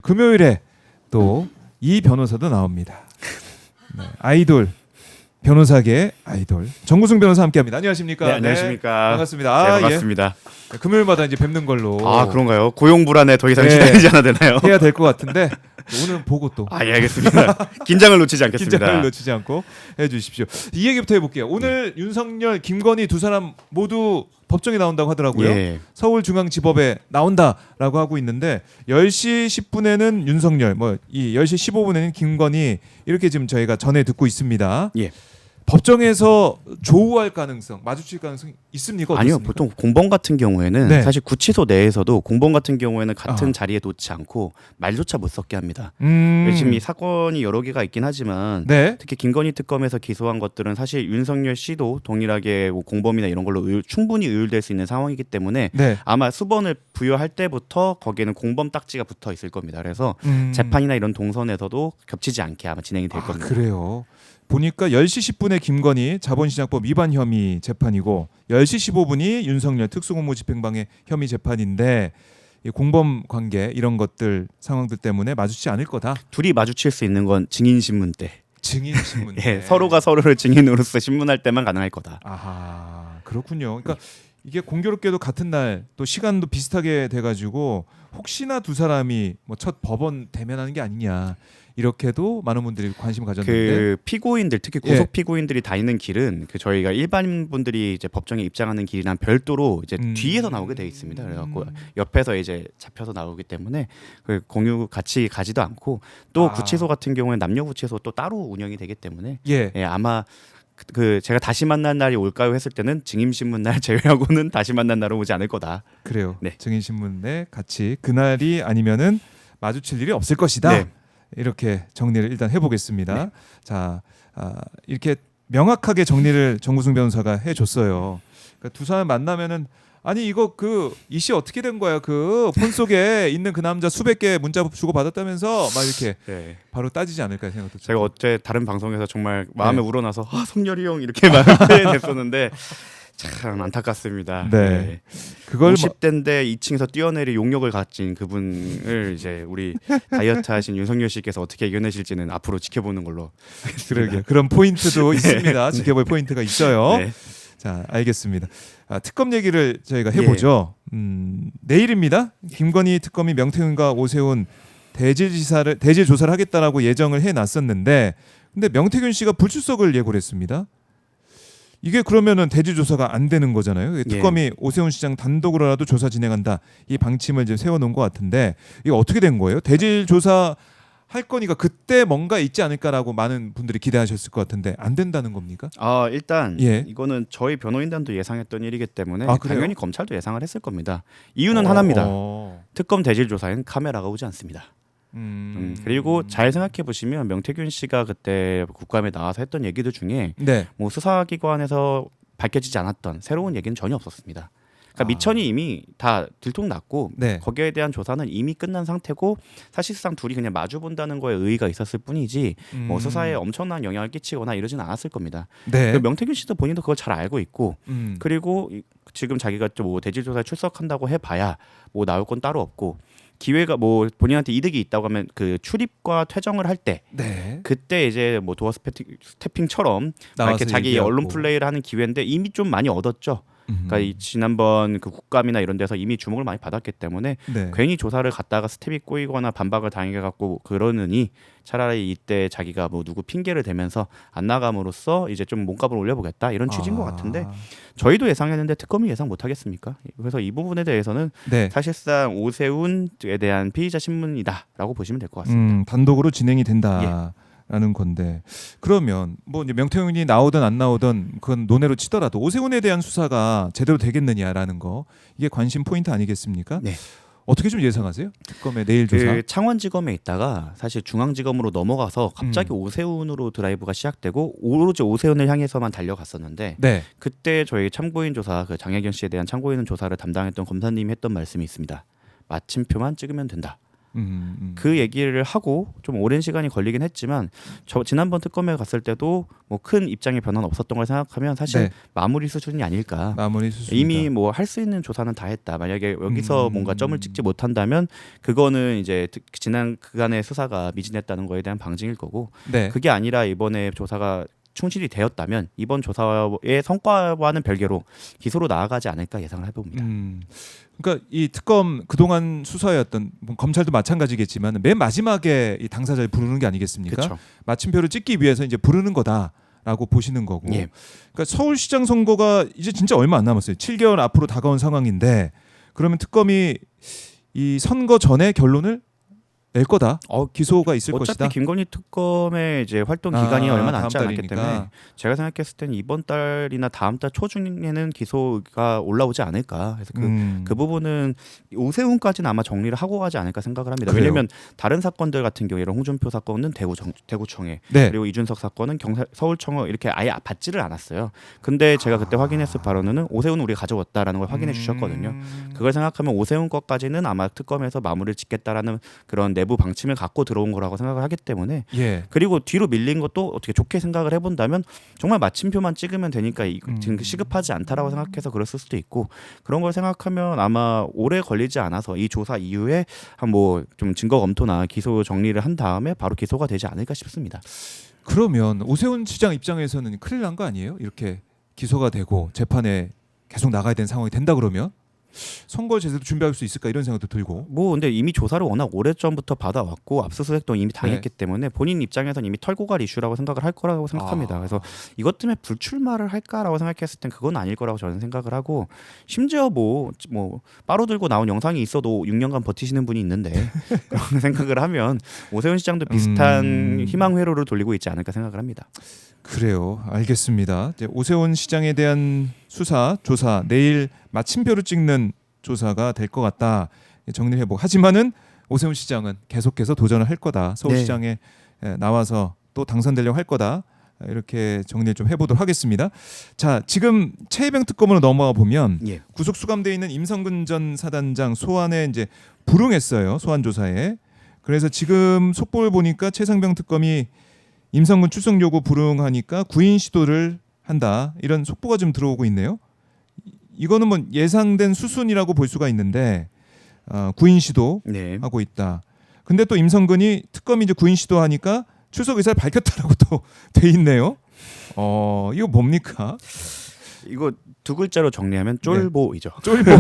금요일에 또 이 변호사도 나옵니다. 네, 아이돌 변호사계 아이돌 정구승 변호사 함께합니다. 안녕하십니까? 네, 안녕하십니까? 반갑습니다. 네, 반갑습니다. 예. 금요일마다 이제 뵙는 걸로. 아, 그런가요? 고용불안에 더 이상 네. 시달리지 않아도 되나요? 해야 될 것 같은데 오늘은 보고 또 아, 예, 알겠습니다. 긴장을 놓치지 않겠습니다. 긴장을 놓치지 않고 해주십시오. 이 얘기부터 해볼게요. 오늘 윤석열, 김건희 두 사람 모두 법정에 나온다고 하더라고요. 예. 서울중앙지법에 나온다라고 하고 있는데 10시 10분에는 윤석열, 이 10시 15분에는 김건희 이렇게 지금 저희가 전해 듣고 있습니다. 예. 법정에서 조우할 가능성, 마주칠 가능성이 있습니까? 아니요, 어떻습니까? 보통 공범 같은 경우에는 네. 사실 구치소 내에서도 공범 같은 경우에는 같은 자리에 놓지 않고 말조차 못 섞게 합니다. 지금 이 사건이 여러 개가 있긴 하지만 네. 특히 김건희 특검에서 기소한 것들은 사실 윤석열 씨도 동일하게 뭐 공범이나 이런 걸로 충분히 의율될 수 있는 상황이기 때문에 네. 아마 수번을 부여할 때부터 거기에는 공범 딱지가 붙어 있을 겁니다. 그래서 재판이나 이런 동선에서도 겹치지 않게 아마 진행이 될 겁니다. 그래요. 보니까 10시 10분에 김건희 자본시장법 위반 혐의 재판이고 10시 15분이 윤석열 특수공무 집행방해 혐의 재판인데 이 공범 관계 이런 것들 상황들 때문에 마주치지 않을 거다. 둘이 마주칠 수 있는 건 증인 신문 때. 증인 신문. 예, 서로가 서로를 증인으로서 신문할 때만 가능할 거다. 아하, 그렇군요. 그러니까 이게 공교롭게도 같은 날 또 시간도 비슷하게 돼가지고 혹시나 두 사람이 뭐 첫 법원 대면하는 게 아니냐 이렇게도 많은 분들이 관심 가졌는데 그 피고인들 특히 구속 피고인들이 다니는 길은 그 저희가 일반 분들이 이제 법정에 입장하는 길이랑 별도로 이제 뒤에서 나오게 돼 있습니다. 그래갖고 옆에서 이제 잡혀서 나오기 때문에 그 공유 같이 가지도 않고 또 구치소 같은 경우는 남녀 구치소 또 따로 운영이 되기 때문에 예. 아마 그 제가 다시 만난 날이 올까요 했을 때는 증인신문 날 제외하고는 다시 만난 날은 오지 않을 거다. 그래요. 네. 증인 신문에 같이 그날이 아니면은 마주칠 일이 없을 것이다. 네. 이렇게 정리를 일단 해보겠습니다. 네. 자, 이렇게 명확하게 정리를 정구승 변호사가 해줬어요. 그러니까 두 사람 만나면은 아니 이거 그 이씨 어떻게 된 거야? 그 폰 속에 있는 그 남자 수백 개 문자 주고 받았다면서 막 이렇게 네. 바로 따지지 않을까 생각도. 제가 어제 다른 방송에서 정말 마음에 네. 우러나서 성렬이 형 이렇게 말했었는데 참 안타깝습니다. 네. 그걸 50대인데 2층에서 뛰어내리 용력을 가진 그분을 이제 우리 다이어트 하신 윤석열 씨께서 어떻게 이겨내실지는 앞으로 지켜보는 걸로. 그러게 그런 포인트도 있습니다. 지켜볼 포인트가 있어요. 네. 자, 알겠습니다. 특검 얘기를 저희가 해보죠. 내일입니다. 김건희 특검이 명태균과 오세훈 대질 조사를 하겠다라고 예정을 해놨었는데, 근데 명태균 씨가 불출석을 예고를 했습니다. 이게 그러면은 대질 조사가 안 되는 거잖아요. 특검이 오세훈 시장 단독으로라도 조사 진행한다 이 방침을 이제 세워놓은 것 같은데 이거 어떻게 된 거예요? 대질 조사 할 거니까 그때 뭔가 있지 않을까라고 많은 분들이 기대하셨을 것 같은데 안 된다는 겁니까? 일단 예. 이거는 저희 변호인단도 예상했던 일이기 때문에 그래요? 당연히 검찰도 예상을 했을 겁니다. 이유는 하나입니다. 어. 특검 대질 조사엔 카메라가 오지 않습니다. 그리고 잘 생각해 보시면 명태균 씨가 그때 국감에 나와서 했던 얘기들 중에 네. 뭐 수사기관에서 밝혀지지 않았던 새로운 얘기는 전혀 없었습니다. 그러니까 미천이 이미 다 들통났고 네. 거기에 대한 조사는 이미 끝난 상태고 사실상 둘이 그냥 마주 본다는 거에 의의가 있었을 뿐이지 뭐 수사에 엄청난 영향을 끼치거나 이러진 않았을 겁니다. 네. 명태균 씨도 본인도 그걸 잘 알고 있고 그리고 지금 자기가 뭐 대질 조사에 출석한다고 해봐야 뭐 나올 건 따로 없고 기회가 뭐 본인한테 이득이 있다고 하면 그 출입과 퇴정을 할 때 네. 그때 이제 뭐 도어 스태핑처럼 나와서 이렇게 자기 얘기하고. 언론 플레이를 하는 기회인데 이미 좀 많이 얻었죠. 그러니까 이 지난번 그 국감이나 이런 데서 이미 주목을 많이 받았기 때문에 네. 괜히 조사를 갔다가 스텝이 꼬이거나 반박을 당해 갖고 그러느니 차라리 이때 자기가 뭐 누구 핑계를 대면서 안 나감으로써 이제 좀 몸값을 올려보겠다 이런 취지인 것 같은데 저희도 예상했는데 특검이 예상 못하겠습니까? 그래서 이 부분에 대해서는 네. 사실상 오세훈에 대한 피의자 신문이다라고 보시면 될 것 같습니다. 단독으로 진행이 된다라는 건데 그러면 뭐 이제 명태균이 나오든 안 나오든 그건 논외로 치더라도 오세훈에 대한 수사가 제대로 되겠느냐라는 거 이게 관심 포인트 아니겠습니까? 네. 어떻게 좀 예상하세요? 특검의 내일 조사. 그 창원지검에 있다가 사실 중앙지검으로 넘어가서 갑자기 오세훈으로 드라이브가 시작되고 오로지 오세훈을 향해서만 달려갔었는데 네. 그때 저희 참고인 조사 그 장혜경 씨에 대한 참고인 조사를 담당했던 검사님이 했던 말씀이 있습니다. 마침표만 찍으면 된다. 그 얘기를 하고 좀 오랜 시간이 걸리긴 했지만 저 지난번 특검에 갔을 때도 뭐 큰 입장의 변화는 없었던 걸 생각하면 사실 네. 마무리 수준이 아닐까. 마무리 수준 이미 뭐 할 수 있는 조사는 다 했다. 만약에 여기서 뭔가 점을 찍지 못한다면 그거는 이제 지난 그간의 수사가 미진했다는 거에 대한 방증일 거고 네. 그게 아니라 이번에 조사가 충실히 되었다면 이번 조사의 성과와는 별개로 기소로 나아가지 않을까 예상을 해봅니다. 그러니까 이 특검 그동안 수사였던 뭐 검찰도 마찬가지겠지만 맨 마지막에 이 당사자를 부르는 게 아니겠습니까? 그렇죠. 마침표를 찍기 위해서 이제 부르는 거다라고 보시는 거고. 예. 그러니까 서울시장 선거가 이제 진짜 얼마 안 남았어요. 7개월 앞으로 다가온 상황인데 그러면 특검이 이 선거 전에 결론을 낼 거다. 기소가 있을 어차피 것이다. 김건희 특검의 이제 활동 기간이 얼마 남지 다음 않았기 달이니까. 때문에 제가 생각했을 때는 이번 달이나 다음 달 초중에는 기소가 올라오지 않을까. 그래서 그 부분은 오세훈까지는 아마 정리를 하고 가지 않을까 생각을 합니다. 그래요. 왜냐하면 다른 사건들 같은 경우 예를 홍준표 사건은 대구청에 네. 그리고 이준석 사건은 서울청에 이렇게 아예 받지를 않았어요. 근데 제가 그때 확인했을 바로는 오세훈은 우리가 가져왔다라는 걸 확인해 주셨거든요. 그걸 생각하면 오세훈 것까지는 아마 특검에서 마무리를 짓겠다라는 그런 내부 방침을 갖고 들어온 거라고 생각을 하기 때문에 예. 그리고 뒤로 밀린 것도 어떻게 좋게 생각을 해본다면 정말 마침표만 찍으면 되니까 지금 시급하지 않다라고 생각해서 그랬을 수도 있고 그런 걸 생각하면 아마 오래 걸리지 않아서 이 조사 이후에 한 뭐 좀 증거 검토나 기소 정리를 한 다음에 바로 기소가 되지 않을까 싶습니다. 그러면 오세훈 시장 입장에서는 큰일 난 거 아니에요? 이렇게 기소가 되고 재판에 계속 나가야 되는 상황이 된다 그러면 선거 제대로 준비할 수 있을까 이런 생각도 들고. 뭐 근데 이미 조사를 워낙 오래전부터 받아왔고 압수수색도 이미 당했기 때문에 본인 입장에서는 이미 털고 갈 이슈라고 생각을 할 거라고 생각합니다. 그래서 이것 때문에 불출마를 할까라고 생각했을 땐 그건 아닐 거라고 저는 생각을 하고 심지어 뭐 빠로 들고 나온 영상이 있어도 6년간 버티시는 분이 있는데 그런 생각을 하면 오세훈 시장도 비슷한 희망 회로를 돌리고 있지 않을까 생각을 합니다. 그래요. 알겠습니다. 이제 오세훈 시장에 대한 수사, 조사 내일 마침표를 찍는 조사가 될 것 같다. 정리를 해보고 하지만은 오세훈 시장은 계속해서 도전을 할 거다. 서울시장에 나와서 또 당선되려고 할 거다. 이렇게 정리를 좀 해보도록 하겠습니다. 자, 지금 최혜병 특검으로 넘어가 보면 구속 수감돼 있는 임성근 전 사단장 소환에 이제 불응했어요. 소환 조사에. 그래서 지금 속보를 보니까 최상병 특검이 임성근 출석 요구 불응하니까 구인 시도를 한다. 이런 속보가 좀 들어오고 있네요. 이거는 뭐 예상된 수순이라고 볼 수가 있는데 구인 시도 하고 있다. 근데 또 임성근이 특검이 이제 구인 시도하니까 출석 의사를 밝혔다라고 또 돼 있네요. 이거 뭡니까? 이거 두 글자로 정리하면 쫄보이죠. 쫄보.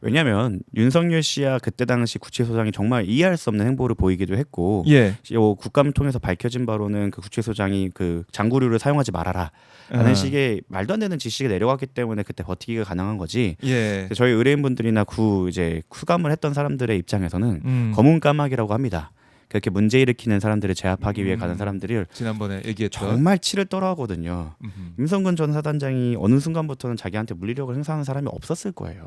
왜냐하면 윤석열 씨야 그때 당시 구치소장이 정말 이해할 수 없는 행보를 보이기도 했고 국감을 통해서 밝혀진 바로는 그 구치소장이 그 장구류를 사용하지 말아라 라는 식의 말도 안 되는 지시가 내려왔기 때문에 그때 버티기가 가능한 거지. 저희 의뢰인분들이나 이제 수감을 했던 사람들의 입장에서는 검은 까마귀라고 합니다. 그렇게 문제 일으키는 사람들을 제압하기 위해 가는 사람들을 지난번에 얘기했던 정말 치를 떨어하거든요. 임성근 전 사단장이 어느 순간부터는 자기한테 물리력을 행사하는 사람이 없었을 거예요.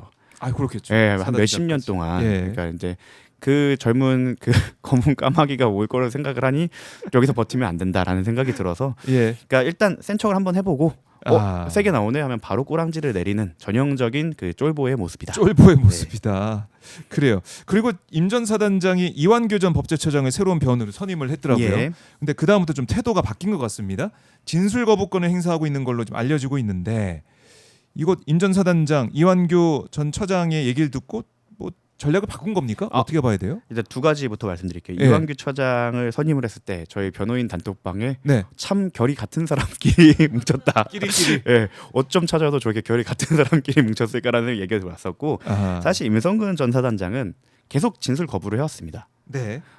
그렇겠죠. 한 몇십 년 동안. 그러니까 이제 그 젊은 그 검은 까마귀가 올 거를 생각을 하니 여기서 버티면 안 된다라는 생각이 들어서 그러니까 일단 센 척을 한번 해보고 세게 나오네 하면 바로 꼬랑지를 내리는 전형적인 그 쫄보의 모습이다. 쫄보의 모습이다. 그래요. 그리고 임 전 사단장이 이완규 전 법제처장을 새로운 변호를 선임을 했더라고요. 근데 그 다음부터 좀 태도가 바뀐 것 같습니다. 진술 거부권을 행사하고 있는 걸로 좀 알려지고 있는데 이곳 임 전 사단장 이완규 전 처장의 얘기를 듣고 뭐 전략을 바꾼 겁니까? 어떻게 봐야 돼요? 일단 두 가지부터 말씀드릴게요. 이완규 처장을 선임을 했을 때 저희 변호인 단톡방에 참 결이 같은 사람끼리 뭉쳤다. 끼리끼리. 어쩜 찾아도 저렇게 결이 같은 사람끼리 뭉쳤을까라는 얘기가 들어왔었고 사실 임성근 전 사단장은 계속 진술 거부를 해왔습니다.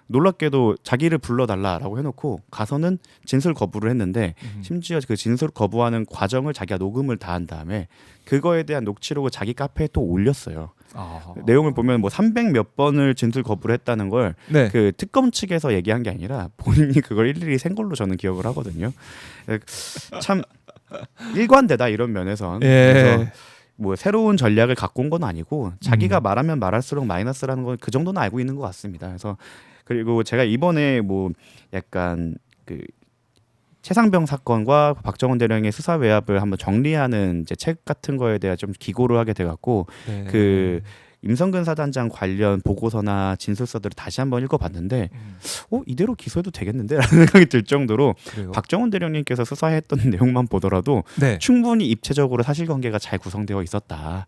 놀랍게도 자기를 불러달라라고 해놓고 가서는 진술 거부를 했는데 심지어 그 진술 거부하는 과정을 자기가 녹음을 다 한 다음에 그거에 대한 녹취록을 자기 카페에 또 올렸어요. 내용을 보면 뭐 300 몇 번을 진술 거부를 했다는 걸 그 특검 측에서 얘기한 게 아니라 본인이 그걸 일일이 센 걸로 저는 기억을 하거든요. 참 일관되다 이런 면에선. 그래서 뭐 새로운 전략을 갖고 온 건 아니고 자기가 말하면 말할수록 마이너스라는 건 그 정도는 알고 있는 것 같습니다. 그래서 그리고 제가 이번에 뭐 약간 그 최상병 사건과 박정원 대령의 수사 외압을 한번 정리하는 이제 책 같은 거에 대해 좀 기고를 하게 돼갖고 그 임성근 사단장 관련 보고서나 진술서들을 다시 한번 읽어봤는데 이대로 기소해도 되겠는데라는 생각이 들 정도로 그래요? 박정훈 대령님께서 수사했던 내용만 보더라도 네. 충분히 입체적으로 사실관계가 잘 구성되어 있었다.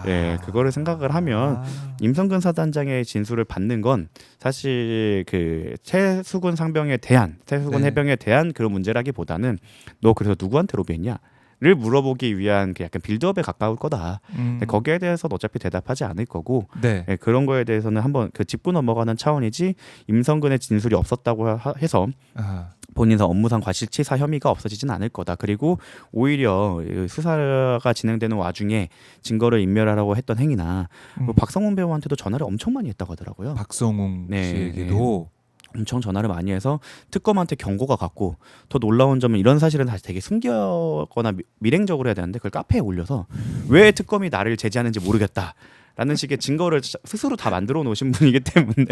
네, 그거를 생각을 하면 임성근 사단장의 진술을 받는 건 사실 그 최수근 상병에 대한 최수근 네. 해병에 대한 그런 문제라기보다는 너 그래서 누구한테 로비했냐?를 물어보기 위한 그 약간 빌드업에 가까울 거다. 근데 거기에 대해서는 어차피 대답하지 않을 거고 네. 네, 그런 거에 대해서는 한번 그 짚고 넘어가는 차원이지 임성근의 진술이 없었다고 해서 아. 본인의 업무상 과실치사 혐의가 없어지진 않을 거다. 그리고 오히려 수사가 진행되는 와중에 증거를 인멸하라고 했던 행위나 박성훈 배우한테도 전화를 엄청 많이 했다고 하더라고요. 박성웅 네, 씨에게도 엄청 전화를 많이 해서 특검한테 경고가 갔고 더 놀라운 점은 이런 사실은 사실 되게 숨겨거나 밀행적으로 해야 되는데 그걸 카페에 올려서 왜 특검이 나를 제지하는지 모르겠다. 라는 식의 증거를 스스로 다 만들어 놓으신 분이기 때문에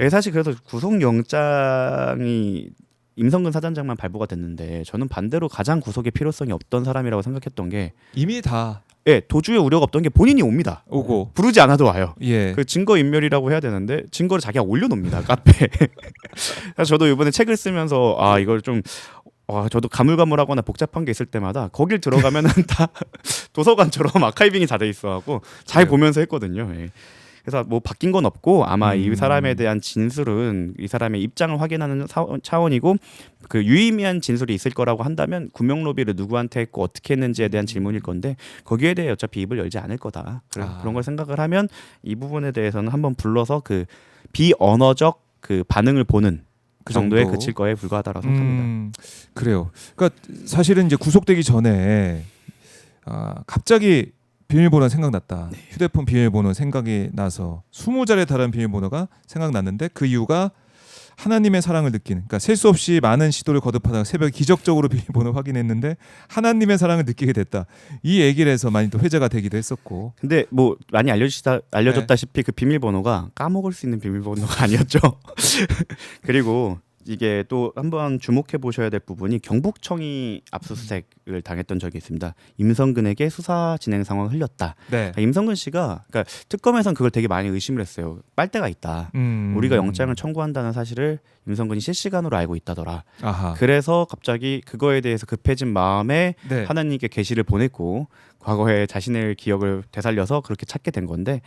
사실 그래서 구속영장이 임성근 사단장만 발부가 됐는데 저는 반대로 가장 구속의 필요성이 없던 사람이라고 생각했던 게 이미 다 도주의 우려가 없던 게 본인이 옵니다. 오고 부르지 않아도 와요. 예. 그 증거 인멸이라고 해야 되는데 증거를 자기가 올려놓습니다. 카페에. 그래서 저도 이번에 책을 쓰면서 이걸 좀 저도 가물가물하거나 복잡한 게 있을 때마다 거길 들어가면은 다 도서관처럼 아카이빙이 다 돼 있어갖고 잘 그래요. 보면서 했거든요. 예. 그래서 뭐 바뀐 건 없고 아마 이 사람에 대한 진술은 이 사람의 입장을 확인하는 차원이고 그 유의미한 진술이 있을 거라고 한다면 구명 로비를 누구한테 했고 어떻게 했는지에 대한 질문일 건데 거기에 대해 어차피 입을 열지 않을 거다. 그런 걸 생각을 하면 이 부분에 대해서는 한번 불러서 그 비언어적 그 반응을 보는 그 정도에 정도? 그칠 거에 불과하다고 생각합니다. 그래요. 그러니까 사실은 이제 구속되기 전에 갑자기 비밀번호 생각났다. 네. 휴대폰 비밀번호 생각이 나서 20자리에 달하는 비밀번호가 생각났는데 그 이유가 하나님의 사랑을 느끼는, 그러니까 셀 수 없이 많은 시도를 거듭하다가 새벽에 기적적으로 비밀번호 확인했는데 하나님의 사랑을 느끼게 됐다. 이 얘기를 해서 많이 또 회자가 되기도 했었고. 근데 뭐 많이 알려졌다시피 그 비밀번호가 까먹을 수 있는 비밀번호가 아니었죠. 그리고 이게 또 한번 주목해 보셔야 될 부분이 경북청이 압수수색을 당했던 적이 있습니다. 임성근에게 수사 진행 상황을 흘렸다. 네. 임성근 씨가 그러니까 특검에서는 그걸 되게 많이 의심을 했어요. 빨대가 있다. 우리가 영장을 청구한다는 사실을 임성근이 실시간으로 알고 있다더라. 아하. 그래서 갑자기 그거에 대해서 급해진 마음에 네. 하나님께 계시를 보냈고 과거에 자신의 기억을 되살려서 그렇게 찾게 된 건데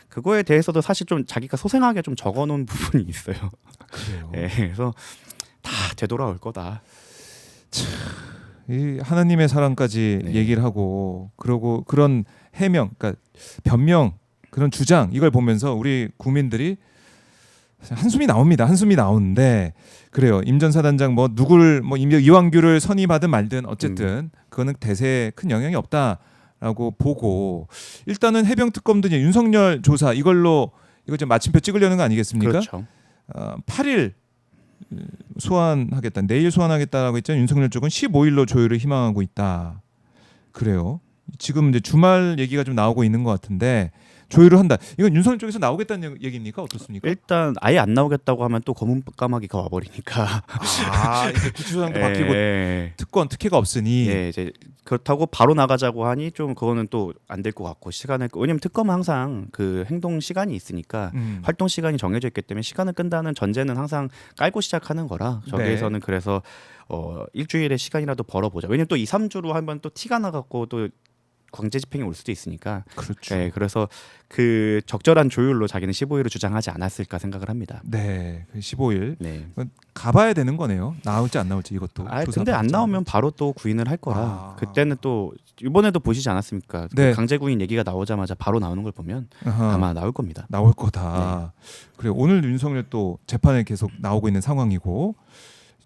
그거에 대해서도 사실 좀 자기가 소생하게 좀 적어놓은 부분이 있어요. 그래요. 네, 그래서 다 되돌아올 거다. 이 하나님의 사랑까지 네. 얘기를 하고 그러고 그런 해명, 그러니까 변명, 그런 주장 이걸 보면서 우리 국민들이 한숨이 나옵니다. 한숨이 나오는데 그래요. 임 전 사단장 뭐 누구를 뭐 이완규를 선임하든 말든 어쨌든 그거는 대세에 큰 영향이 없다라고 보고 일단은 해병 특검도 이제 윤석열 조사 이거 좀 마침표 찍으려는 거 아니겠습니까? 그렇죠. 8일 소환하겠다. 내일 소환하겠다라고 했잖아요. 윤석열 쪽은 15일로 조율을 희망하고 있다. 그래요. 지금 이제 주말 얘기가 좀 나오고 있는 것 같은데 조율을 한다. 이건 윤석열 쪽에서 나오겠다는 얘기입니까? 어떻습니까? 일단 아예 안 나오겠다고 하면 또 검은 까마귀가 와버리니까. 이제 구치소장도 바뀌고 특권 특혜가 없으니. 예, 이제 그렇다고 바로 나가자고 하니 좀 그거는 또 안 될 것 같고 시간을 왜냐면 특검은 항상 그 행동 시간이 있으니까 활동 시간이 정해져 있기 때문에 시간을 끈다는 전제는 항상 깔고 시작하는 거라 저기에서는 그래서 일주일의 시간이라도 벌어보자. 왜냐면 또 2, 3주로 한번 또 티가 나갖고 또 강제 집행이 올 수도 있으니까. 그렇죠. 네, 그래서 그 적절한 조율로 자기는 15일을 주장하지 않았을까 생각을 합니다. 네, 15일. 네. 가봐야 되는 거네요. 나올지 안 나올지 이것도. 근데 안 나오면 바로 또 구인을 할 거라. 그때는 또 이번에도 보시지 않았습니까? 네. 그 강제 구인 얘기가 나오자마자 바로 나오는 걸 보면 아마 나올 겁니다. 나올 거다. 그래 오늘 윤석열 또 재판에 계속 나오고 있는 상황이고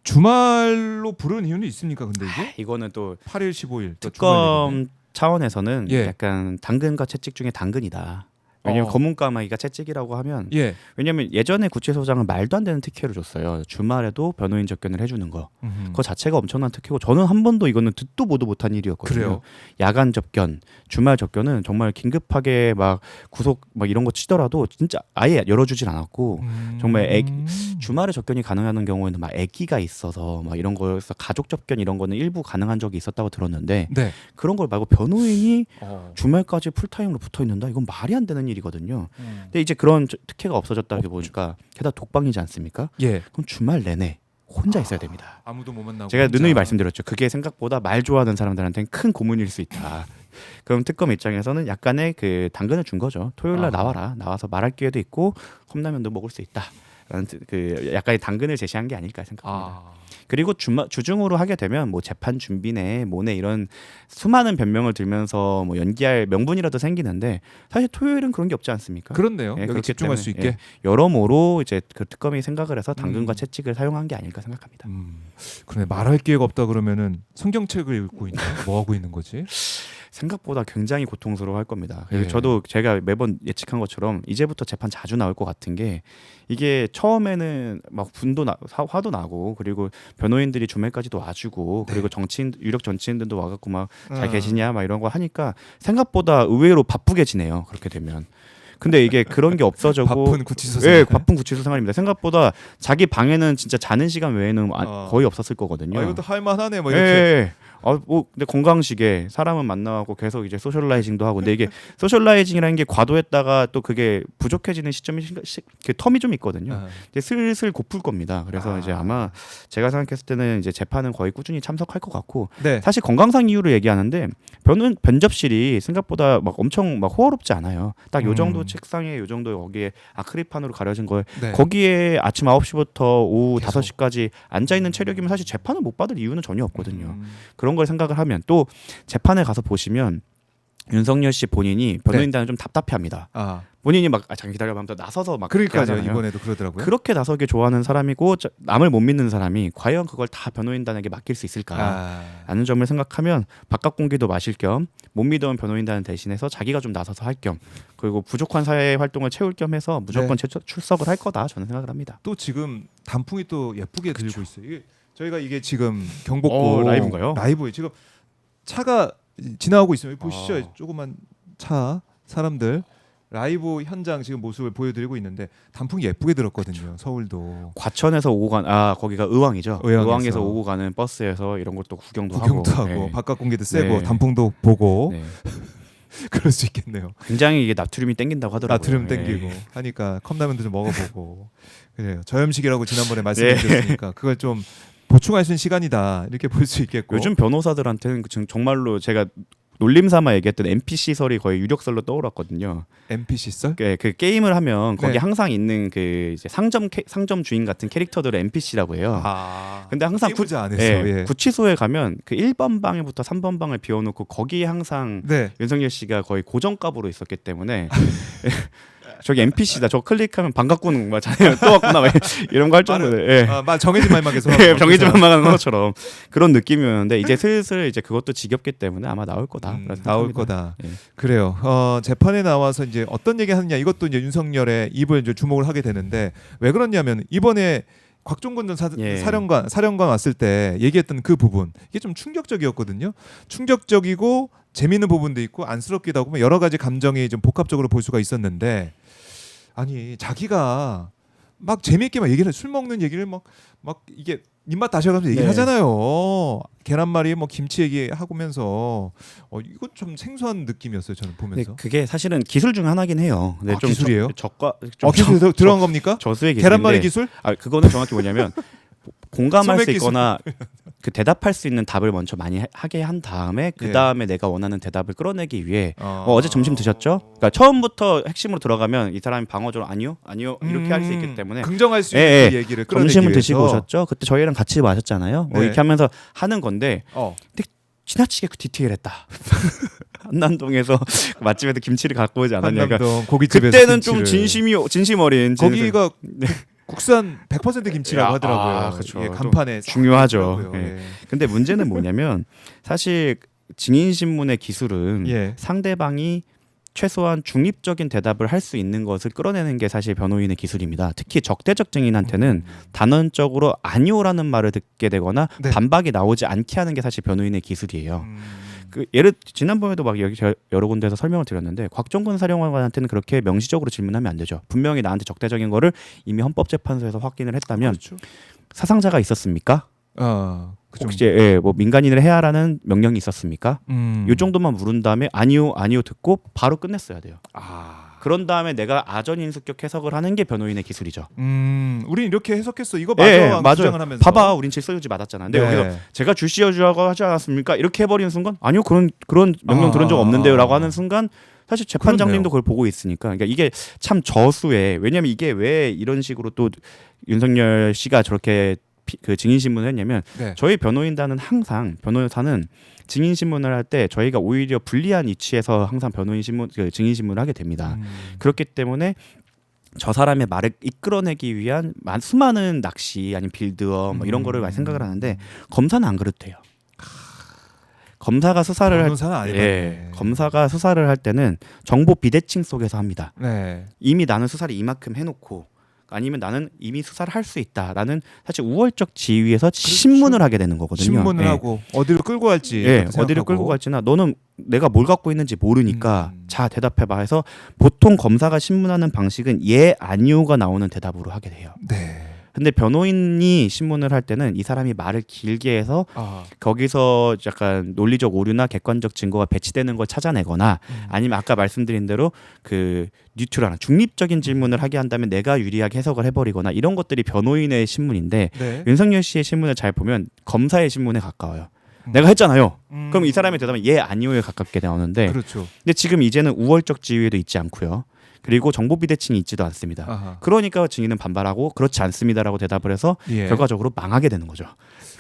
주말로 부른 이유는 있습니까? 근데 이게 이거는 또 8일, 15일 특검 차원에서는 예. 약간 당근과 채찍 중에 당근이다. 왜냐면 검은 까마귀가 채찍이라고 하면 왜냐면 예전에 구치소장은 말도 안 되는 특혜를 줬어요. 주말에도 변호인 접견을 해주는 거. 그거 자체가 엄청난 특혜고 저는 한 번도 이거는 듣도 보도 못한 일이었거든요. 그래요? 야간 접견, 주말 접견은 정말 긴급하게 막 구속 막 이런 거 치더라도 진짜 아예 열어주질 않았고 정말 주말에 접견이 가능한 경우에는 막 아기가 있어서 막 이런 거에서 가족 접견 이런 거는 일부 가능한 적이 있었다고 들었는데 네. 그런 걸 말고 변호인이 주말까지 풀타임으로 붙어 있는다 이건 말이 안 되는 일이거든요. 근데 이제 그런 특혜가 없어졌다 보니까 게다가 독방이지 않습니까? 예. 그럼 주말 내내 혼자 있어야 됩니다. 아무도 못 만나고. 제가 혼자. 누누이 말씀드렸죠. 그게 생각보다 말 좋아하는 사람들한테는 큰 고문일 수 있다. 그럼 특검 입장에서는 약간의 그 당근을 준 거죠. 토요일 날 나와라. 나와서 말할 기회도 있고 컵라면도 먹을 수 있다. 라는 그 약간의 당근을 제시한 게 아닐까 생각합니다. 그리고 주중으로 하게 되면 뭐 재판 준비네 뭐네 이런 수많은 변명을 들면서 뭐 연기할 명분이라도 생기는데 사실 토요일은 그런 게 없지 않습니까? 그렇네요. 예, 여기 그렇기 집중할 때문에, 수 있게. 예, 여러모로 이제 그 특검이 생각을 해서 당근과 채찍을 사용한 게 아닐까 생각합니다. 그러네. 말할 기회가 없다 그러면은 성경책을 읽고 있나? 뭐 하고 있는 거지? 생각보다 굉장히 고통스러워할 겁니다. 그래서 예. 저도 제가 매번 예측한 것처럼 이제부터 재판 자주 나올 것 같은 게 이게 처음에는 막 화도 나고 그리고 변호인들이 주말까지도 와주고 그리고 정치인 유력 정치인들도 와갖고 막 잘 계시냐 막 이런 거 하니까 생각보다 의외로 바쁘게 지내요. 그렇게 되면. 근데 이게 그런 게 없어지고 바쁜 구치소 생활. 예, 바쁜 구치소 생활입니다. 생각보다 자기 방에는 진짜 자는 시간 외에는 거의 없었을 거거든요. 이것도 할만하네. 뭐 이렇게. 예. 뭐 근데 건강식에 사람은 만나고 계속 이제 소셜라이징도 하고 근데 이게 소셜라이징이라는 게 과도했다가 또 그게 부족해지는 시점이 그 텀이 좀 있거든요. 이제 슬슬 고플 겁니다. 그래서 이제 아마 제가 생각했을 때는 이제 재판은 거의 꾸준히 참석할 것 같고 네. 사실 건강상 이유를 얘기하는데 변접실이 생각보다 막 엄청 막 호화롭지 않아요. 딱 요 정도 책상에 요 정도 거기에 아크릴판으로 가려진 걸 네. 거기에 아침 9시부터 오후 계속. 5시까지 앉아 있는 체력이면 사실 재판을 못 받을 이유는 전혀 없거든요. 그런 걸 생각을 하면 또 재판에 가서 보시면 윤석열 씨 본인이 변호인단을 좀 답답해합니다. 본인이 막 잠깐 기다려봐 하면서 나서서 막 그러니까요. 하잖아요. 이번에도 그러더라고요. 그렇게 나서기 좋아하는 사람이고 남을 못 믿는 사람이 과연 그걸 다 변호인단에게 맡길 수 있을까 라는 점을 생각하면 바깥 공기도 마실 겸 못 믿어온 변호인단을 대신해서 자기가 좀 나서서 할 겸 그리고 부족한 사회 활동을 채울 겸 해서 무조건 출석을 할 거다 저는 생각을 합니다. 또 지금 단풍이 또 예쁘게 들고 있어요. 저희가 이게 지금 경복궁 라이브인가요? 라이브에 지금 차가 지나가고 있어요. 보시죠. 조그만 차 사람들 라이브 현장 지금 모습을 보여드리고 있는데 단풍이 예쁘게 들었거든요. 서울도 과천에서 오고 거기가 의왕이죠. 의왕에서. 의왕에서 오고 가는 버스에서 이런 것도 구경도 하고 네. 바깥 공기도 쐬고 네. 단풍도 보고 네. 그럴 수 있겠네요. 굉장히 이게 나트륨이 땡긴다고 하더라고요. 나트륨 땡기고 하니까 컵라면도 좀 먹어보고 그래요. 저염식이라고 지난번에 말씀드렸으니까 그걸 좀 보충할 수 있는 시간이다 이렇게 볼 수 있겠고 요즘 변호사들한테는 정말로 제가 놀림삼아 얘기했던 NPC설이 거의 유력설로 떠올랐거든요. NPC설? 그 게임을 하면 거기 네. 항상 있는 그 이제 상점 주인 같은 캐릭터들을 NPC라고 해요. 근데 항상 안 했어요. 예. 구치소에 가면 그 1번 방에부터 3번 방을 비워놓고 거기에 항상 네. 윤석열 씨가 거의 고정값으로 있었기 때문에 저기 NPC다. 저 클릭하면 반갑군 맞잖아요. 또 왔구나 이런 거 할 정도로. 예. 정해진 말만 계속 예, 정해진 말만 하는 것처럼 그런 느낌이었는데 이제 슬슬 이제 그것도 지겹기 때문에 아마 나올 거다. 나올 거다. 예. 그래요. 재판에 나와서 이제 어떤 얘기 하느냐 이것도 이제 윤석열의 입을 이제 주목을 하게 되는데 왜 그러냐면 이번에 곽종건 전 예. 사령관 왔을 때 얘기했던 그 부분 이게 좀 충격적이었거든요. 충격적이고 재미있는 부분도 있고 안쓰럽기도 하고 여러 가지 감정이 좀 복합적으로 볼 수가 있었는데 아니 자기가 막 재미있게 막 얘기를 술 먹는 얘기를 막 이게 입맛 다셔가면서 얘기하잖아요. 계란말이 뭐 김치 얘기하면서 이거 좀 생소한 느낌이었어요. 저는 보면서. 그게 사실은 기술 중 하나긴 해요. 근데 좀 기술이에요? 기술 들어간 겁니까? 저수의 기술인데 계란말이 기술? 그거는 정확히 뭐냐면 공감할 수 소맥 기술. 있거나 그 대답할 수 있는 답을 먼저 많이 하게 한 다음에 그 다음에 내가 원하는 대답을 끌어내기 위해 어제 점심 드셨죠? 그러니까 처음부터 핵심으로 들어가면 이 사람이 방어적으로 아니요 이렇게 할 수 있기 때문에 긍정할 수 있는 그 얘기를 끌어내기 점심을 위해서. 드시고 오셨죠? 그때 저희랑 같이 마셨잖아요. 네. 이렇게 하면서 하는 건데 근데 지나치게 디테일했다. 한남동에서 맛집에서 김치를 갖고 오지 않았냐. 한남동 고깃집에서 그때는 김치를. 좀 진심 어린 거기가 국산 100% 김치라고 하더라고요. 그렇죠. 예, 간판에 중요하죠. 예. 근데 문제는 뭐냐면 사실 증인 신문의 기술은 예. 상대방이 최소한 중립적인 대답을 할 수 있는 것을 끌어내는 게 사실 변호인의 기술입니다. 특히 적대적 증인한테는 단언적으로 아니오라는 말을 듣게 되거나 네. 반박이 나오지 않게 하는 게 사실 변호인의 기술이에요. 그 예를 지난번에도 막 여기 여러 군데에서 설명을 드렸는데 곽종근 사령관한테는 그렇게 명시적으로 질문하면 안 되죠. 분명히 나한테 적대적인 거를 이미 헌법재판소에서 확인을 했다면 그렇죠. 사상자가 있었습니까? 그 혹시 정도. 뭐 민간인을 해야라는 명령이 있었습니까? 이 요 정도만 물은 다음에 아니요 듣고 바로 끝냈어야 돼요. 아. 그런 다음에 내가 아전인수격 해석을 하는 게 변호인의 기술이죠. 우린 이렇게 해석했어. 이거 맞아. 맞아요. 주장을 하면서. 봐봐, 우린 질서유지 맞았잖아. 근데 네. 여기서 제가 줄시어주라고 하지 않았습니까? 이렇게 해버리는 순간 아니요 그런 명령 들은 적 없는데요라고 하는 순간 사실 재판장님도 그걸 보고 있으니까 그러니까 이게 참 저수에 왜냐면 이게 왜 이런 식으로 또 윤석열 씨가 저렇게 그 증인 신문을 했냐면 네. 저희 변호인단은 항상 변호사는 증인 신문을 할 때 저희가 오히려 불리한 위치에서 항상 변호인 신문 그 증인 신문을 하게 됩니다. 그렇기 때문에 저 사람의 말을 이끌어내기 위한 수많은 낚시 아니면 빌드업 뭐 이런 거를 많이 생각을 하는데 검사는 안 그렇대요. 검사가 수사를 변호사는 아니네. 검사가 수사를 할 때는 정보 비대칭 속에서 합니다. 네. 이미 나는 수사를 이만큼 해놓고 아니면 나는 이미 수사를 할 수 있다라는 사실 우월적 지위에서 신문을 하게 되는 거거든요. 신문을 하고 어디로 끌고 갈지. 어디를 끌고 갈지나 너는 내가 뭘 갖고 있는지 모르니까 자 대답해봐 해서 보통 검사가 신문하는 방식은 예 아니오가 나오는 대답으로 하게 돼요. 네. 근데 변호인이 신문을 할 때는 이 사람이 말을 길게 해서 거기서 약간 논리적 오류나 객관적 증거가 배치되는 걸 찾아내거나 아니면 아까 말씀드린 대로 그 뉴트럴한 중립적인 질문을 하게 한다면 내가 유리하게 해석을 해버리거나 이런 것들이 변호인의 신문인데 네. 윤석열 씨의 신문을 잘 보면 검사의 신문에 가까워요. 내가 했잖아요. 그럼 이 사람의 대답은 예 아니오에 가깝게 나오는데 그렇죠. 근데 지금 이제는 우월적 지위에도 있지 않고요. 그리고 정보 비대칭이 있지도 않습니다. 아하. 그러니까 증인은 반발하고 그렇지 않습니다라고 대답을 해서 예. 결과적으로 망하게 되는 거죠.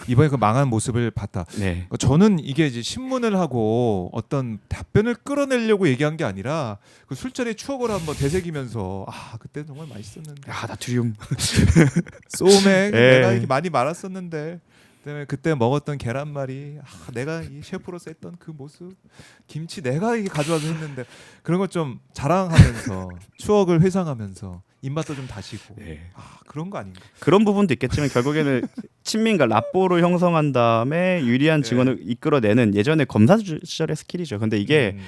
이번에 그 망한 모습을 봤다. 네. 저는 이게 이제 신문을 하고 어떤 답변을 끌어내려고 얘기한 게 아니라 그 술자리 추억을 한번 되새기면서 그때 정말 맛있었는데. 나트륨. 소맥 예. 내가 이렇게 많이 말았었는데. 그다음에 그때 먹었던 계란말이 내가 이 셰프로서 했던 그 모습 김치 내가 이게 가져와서 했는데 그런 것 좀 자랑하면서 추억을 회상하면서 입맛도 좀 다시고 그런 거 아닌가? 그런 부분도 있겠지만 결국에는 친민과 라뽀를 형성한 다음에 유리한 증언을 이끌어내는 예전에 검사 시절의 스킬이죠. 근데 이게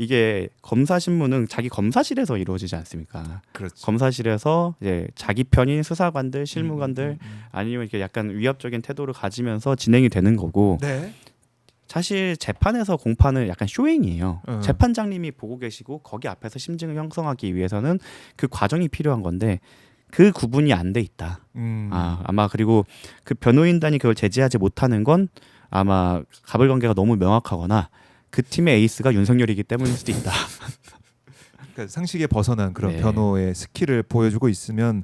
이게 검사 신문은 자기 검사실에서 이루어지지 않습니까? 그렇죠. 검사실에서 이제 자기 편인 수사관들, 실무관들 아니면 이렇게 약간 위협적인 태도를 가지면서 진행이 되는 거고. 네. 사실 재판에서 공판은 약간 쇼잉이에요. 재판장님이 보고 계시고 거기 앞에서 심증을 형성하기 위해서는 그 과정이 필요한 건데 그 구분이 안 돼 있다. 아마 그리고 그 변호인단이 그걸 제지하지 못하는 건 아마 가불관계가 너무 명확하거나 그 팀의 에이스가 윤석열이기 때문일 수도 있다. 그러니까 상식에 벗어난 그런 변호의 스킬을 보여주고 있으면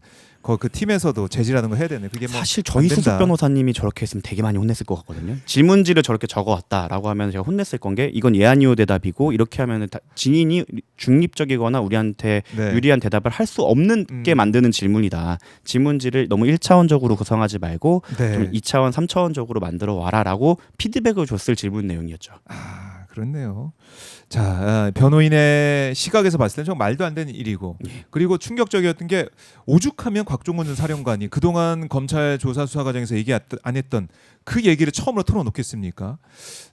그 팀에서도 제지라는 거 해야 되네. 그게 뭐 사실 저희 수석 변호사님이 저렇게 했으면 되게 많이 혼냈을 것 같거든요. 질문지를 저렇게 적어왔다라고 하면 제가 혼냈을 건 게 이건 예 아니오 대답이고 이렇게 하면 증인이 중립적이거나 우리한테 유리한 대답을 할 수 없는 게 만드는 질문이다. 질문지를 너무 1차원적으로 구성하지 말고 좀 2차원, 3차원적으로 만들어 와라라고 피드백을 줬을 질문 내용이었죠. 그렇네요. 자, 변호인의 시각에서 봤을 때는 좀 말도 안 되는 일이고 그리고 충격적이었던 게 오죽하면 곽종근 전 사령관이 그동안 검찰 조사 수사 과정에서 얘기 안 했던 그 얘기를 처음으로 털어놓겠습니까?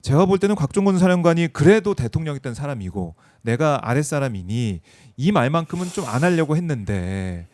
제가 볼 때는 곽종근 사령관이 그래도 대통령이었던 사람이고 내가 아랫사람이니 이 말만큼은 좀 안 하려고 했는데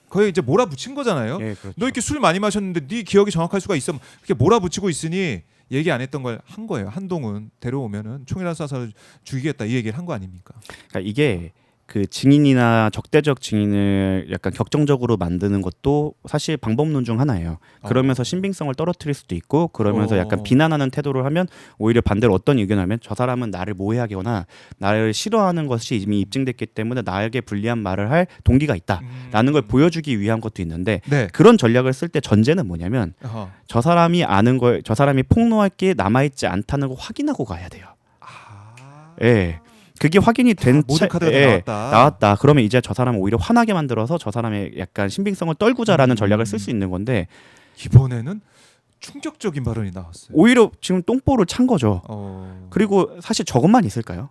거의 이제 몰아붙인 거잖아요. 그렇죠. 너 이렇게 술 많이 마셨는데 네 기억이 정확할 수가 있어. 그렇게 몰아붙이고 있으니 얘기 안 했던 걸 한 거예요. 한동훈 데려오면은 총이라 쏴서 죽이겠다 이 얘기를 한 거 아닙니까? 그러니까 이게 그 증인이나 적대적 증인을 약간 격정적으로 만드는 것도 사실 방법론 중 하나예요. 그러면서 신빙성을 떨어뜨릴 수도 있고 그러면서 약간 비난하는 태도를 하면 오히려 반대로 어떤 의견을 하면 저 사람은 나를 모해하거나 나를 싫어하는 것이 이미 입증됐기 때문에 나에게 불리한 말을 할 동기가 있다라는 걸 보여주기 위한 것도 있는데 그런 전략을 쓸 때 전제는 뭐냐면 저 사람이 아는 걸 저 사람이 폭로할 게 남아있지 않다는 걸 확인하고 가야 돼요. 그게 확인이 된 모든 카드가 나왔다. 그러면 이제 저 사람을 오히려 화나게 만들어서 저 사람의 약간 신빙성을 떨구자라는 전략을 쓸 수 있는 건데 이번에는 충격적인 발언이 나왔어요. 오히려 지금 똥볼을 찬 거죠. 그리고 사실 저것만 있을까요?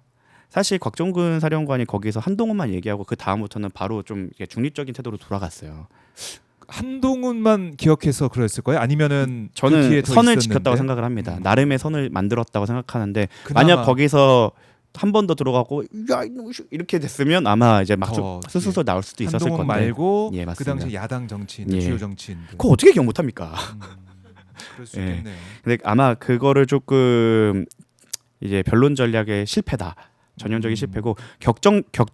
사실 곽종근 사령관이 거기서 한동훈만 얘기하고 그 다음부터는 바로 좀 중립적인 태도로 돌아갔어요. 한동훈만 기억해서 그랬을 거예요? 아니면은 그 저는 뒤에 더 선을 있었는데? 지켰다고 생각을 합니다. 나름의 선을 만들었다고 생각하는데 그나마 만약 거기서 한 번 더 들어가고 야 이놈 이렇게 됐으면 아마 이제 막 더, 수수소 나올 수도 있었을 한동훈 건데. 말고 예, 그 맞습니다. 당시 야당 정치인, 예. 주요 정치인들. 그거 어떻게 기억 못합니까? 그럴 수 예. 있겠네요. 근데 아마 그거를 조금 이제 변론 전략의 실패다. 전형적인 실패고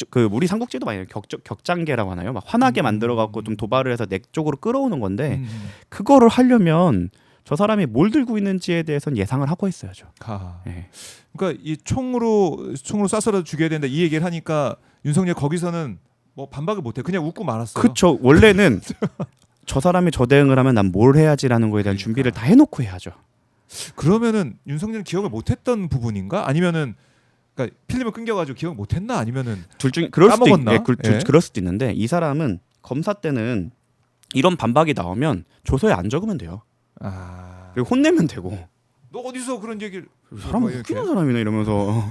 그 우리 삼국지도 많이 격장계라고 하나요? 막 화나게 만들어 갖고 좀 도발을 해서 내 쪽으로 끌어오는 건데 그거를 하려면 저 사람이 뭘 들고 있는지에 대해서는 예상을 하고 있어야죠. 예. 그러니까 이 총으로 쏴서라도 죽여야 된다 이 얘기를 하니까 윤석열 거기서는 뭐 반박을 못해 그냥 웃고 말았어요. 그렇죠. 원래는 저 사람이 저 대응을 하면 난 뭘 해야지라는 거에 대한 그러니까. 준비를 다 해놓고 해야죠. 그러면은 윤석열 기억을 못했던 부분인가? 아니면은 그러니까 필름을 끊겨가지고 기억 못했나? 아니면은 둘 중에 그럴 수도 까먹었나? 예. 그럴 수도 있는데 이 사람은 검사 때는 이런 반박이 나오면 조서에 안 적으면 돼요. 그리고 혼내면 되고. 너 어디서 그런 얘기를? 사람 뭐 이렇게? 웃기는 사람이네 이러면서.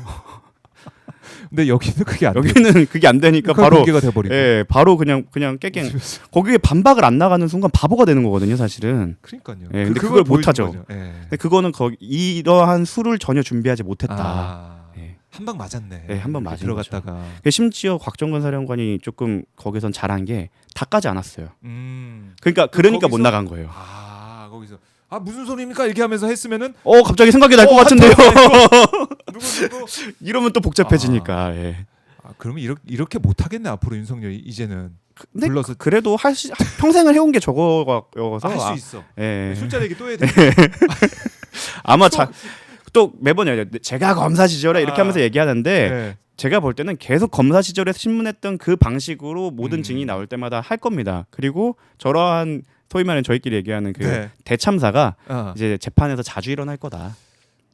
근데 여기는 그게 안 돼. 여기는 그게 안 되니까 바로 공개가 돼버리고. 예, 바로 그냥 깨갱. 거기에 반박을 안 나가는 순간 바보가 되는 거거든요, 사실은. 그러니까요. 예, 근데 그걸 못 하죠. 예. 근데 그거는 이러한 수를 전혀 준비하지 못했다. 예. 한 방 맞았네. 네, 한방 맞은 들어갔다가. 심지어 곽정근 사령관이 조금 거기선 잘한 게 다 까지 않았어요. 음. 그러니까 거기서- 못 나간 거예요. 거기서 무슨 소리입니까? 이렇게 하면서 했으면은 갑자기 생각이 날 것 같은데요. 누구 이러면 또 복잡해지니까. 예. 그러면 이렇게 못 하겠네 앞으로 윤석열 이제는. 근데 불러서 그래도 평생을 해온 게 저거여서 할 수 있어. 예. 술자 얘기 또 해야 돼. 아마 또 매번 제가 검사 시절에 이렇게 하면서 얘기하는데 네. 제가 볼 때는 계속 검사 시절에 신문했던 그 방식으로 모든 증인이 나올 때마다 할 겁니다. 그리고 저러한 소위 말하는 저희끼리 얘기하는 그 네. 대참사가 어. 이제 재판에서 자주 일어날 거다.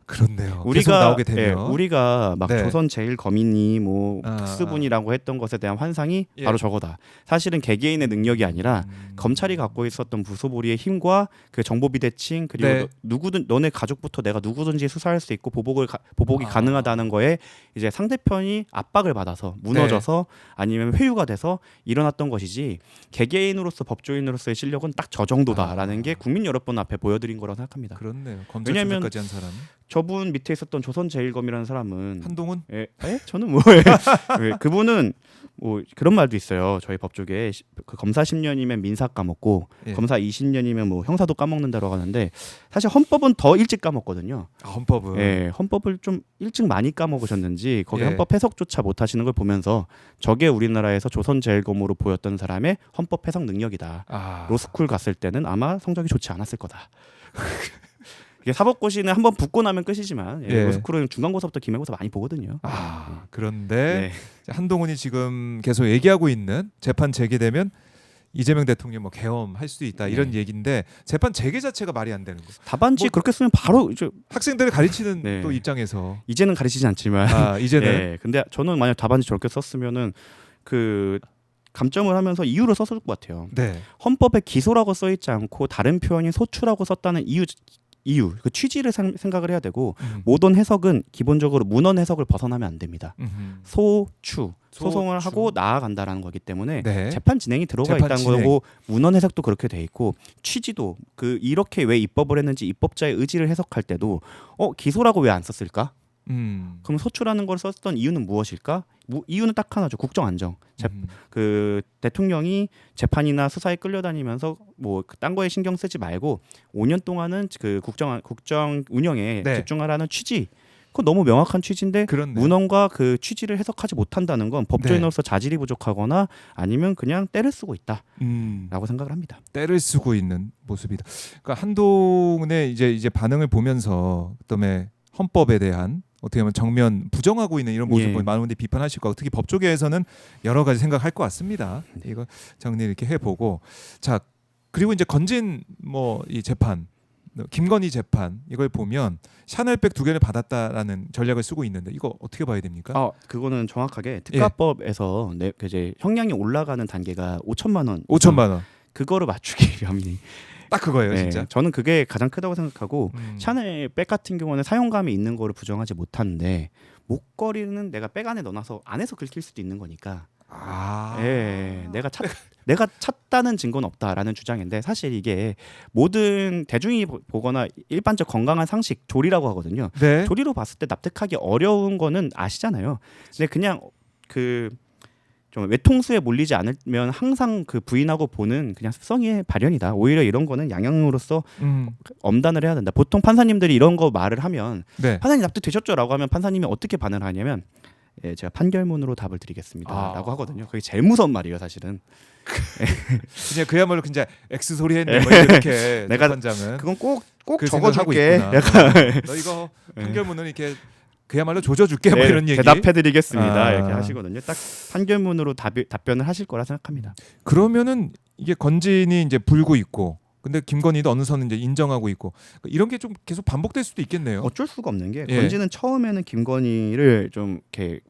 그렇네요. 계속 나오게 되면 우리가 막 네. 조선 제일 검인이 뭐 아, 특수분이라고 했던 것에 대한 환상이 예. 바로 저거다. 사실은 개개인의 능력이 아니라 검찰이 갖고 있었던 부소보리의 힘과 그 정보 비대칭 그리고 네. 누구든 너네 가족부터 내가 누구든지 수사할 수 있고 보복이 가능하다는 거에 이제 상대편이 압박을 받아서 무너져서 아니면 회유가 돼서 일어났던 것이지 개개인으로서 법조인으로서의 실력은 딱 저 정도다라는 게 국민 여러분 앞에 보여드린 거라고 생각합니다. 그렇네요. 검찰 왜냐면 조사까지 한 사람. 저분 밑에 있었던 조선제일검이라는 사람은 한동훈? 저는 뭐 그분은 뭐 그런 말도 있어요. 저희 법조계 그 검사 10년이면 민사 까먹고 예. 검사 20년이면 뭐 형사도 까먹는다고 하는데 사실 헌법은 더 일찍 까먹거든요. 헌법은. 예, 헌법을 좀 일찍 많이 까먹으셨는지 거기 예. 헌법 해석조차 못 하시는 걸 보면서 저게 우리나라에서 조선제일검으로 보였던 사람의 헌법 해석 능력이다. 로스쿨 갔을 때는 아마 성적이 좋지 않았을 거다. 이게 사법고시는 한번 붙고 나면 끝이지만 예. 로스쿨은 중간고사부터 기말고사 많이 보거든요. 그런데 한동훈이 지금 계속 얘기하고 있는 재판 재개되면 이재명 대통령 뭐 계엄할 수도 있다 이런 얘기인데 재판 재개 자체가 말이 안 되는 거. 답안지 그렇게 쓰면 바로 이제 학생들을 가르치는 네. 또 입장에서 이제는 가르치지 않지만 이제는 예, 근데 저는 만약 답안지 저렇게 썼으면은 그 감점을 하면서 이유를 썼을 것 같아요. 네. 헌법에 기소라고 써 있지 않고 다른 표현이 소추라고 썼다는 이유 그 취지를 생각을 해야 되고 모든 해석은 기본적으로 문헌 해석을 벗어나면 안 됩니다. 소추 소송을 하고 나아간다라는 거기 때문에 네. 재판 진행이 들어가 재판 있다는 진행. 거고 문헌 해석도 그렇게 돼 있고 취지도 그 이렇게 왜 입법을 했는지 입법자의 의지를 해석할 때도 기소라고 왜 안 썼을까? 그럼 소추라는 걸 썼던 이유는 무엇일까? 이유는 딱 하나죠. 국정 안정. 그 대통령이 재판이나 수사에 끌려다니면서 뭐 딴 거에 신경 쓰지 말고 5년 동안은 그 국정 운영에 네. 집중하라는 취지. 그건 너무 명확한 취지인데 그렇네요. 문헌과 그 취지를 해석하지 못한다는 건 법조인으로서 자질이 부족하거나 아니면 그냥 때를 쓰고 있다라고 생각을 합니다. 때를 쓰고 있는 모습이다. 그러니까 한동훈의 이제 반응을 보면서 그다음에 헌법에 대한 어떻게 보면 정면 부정하고 있는 이런 모습을 예. 많은 분들이 비판하실 거고 특히 법조계에서는 여러 가지 생각할 것 같습니다. 이거 정리 이렇게 해보고 자 그리고 이제 건진 뭐 이 재판 김건희 재판 이걸 보면 샤넬백 2개를 받았다라는 전략을 쓰고 있는데 이거 어떻게 봐야 됩니까? 그거는 정확하게 특가법에서 이제 형량이 올라가는 단계가 5천만 원. 5천만 원. 그거를 맞추기 위함이니. 딱 그거예요, 진짜. 저는 그게 가장 크다고 생각하고 샤넬백 같은 경우는 사용감이 있는 거를 부정하지 못하는데 목걸이는 내가 백 안에 넣어놔서 안에서 긁힐 수도 있는 거니까. 내가 내가 찾다는 증거는 없다라는 주장인데 사실 이게 모든 대중이 보거나 일반적 건강한 상식 조리라고 하거든요. 네. 조리로 봤을 때 납득하기 어려운 거는 아시잖아요. 근데 그냥 그 좀 외통수에 몰리지 않으면 항상 그 부인하고 보는 그냥 습성의 발현이다. 오히려 이런 거는 양형으로서 엄단을 해야 된다. 보통 판사님들이 이런 거 말을 하면 네. 판사님 납득되셨죠라고 하면 판사님이 어떻게 반응을 하냐면 예, 제가 판결문으로 답을 드리겠습니다라고 하거든요. 그게 제일 무서운 말이에요, 사실은. 그냥 그야말로 그냥 X 소리 했네. 뭐 이렇게 내가 재판장은 그건 꼭 그 적어줄게. 생각하고 있구나. 너 이거 판결문은 이렇게 그야말로 조져줄게. 뭐 이런 얘기. 대답해드리겠습니다. 이렇게 하시거든요. 딱 판결문으로 답변을 하실 거라 생각합니다. 그러면은 이게 건진이 이제 불고 있고, 근데 김건희도 어느 선은 이제 인정하고 있고, 이런 게 좀 계속 반복될 수도 있겠네요. 어쩔 수가 없는 게 예. 건진은 처음에는 김건희를 좀 이렇게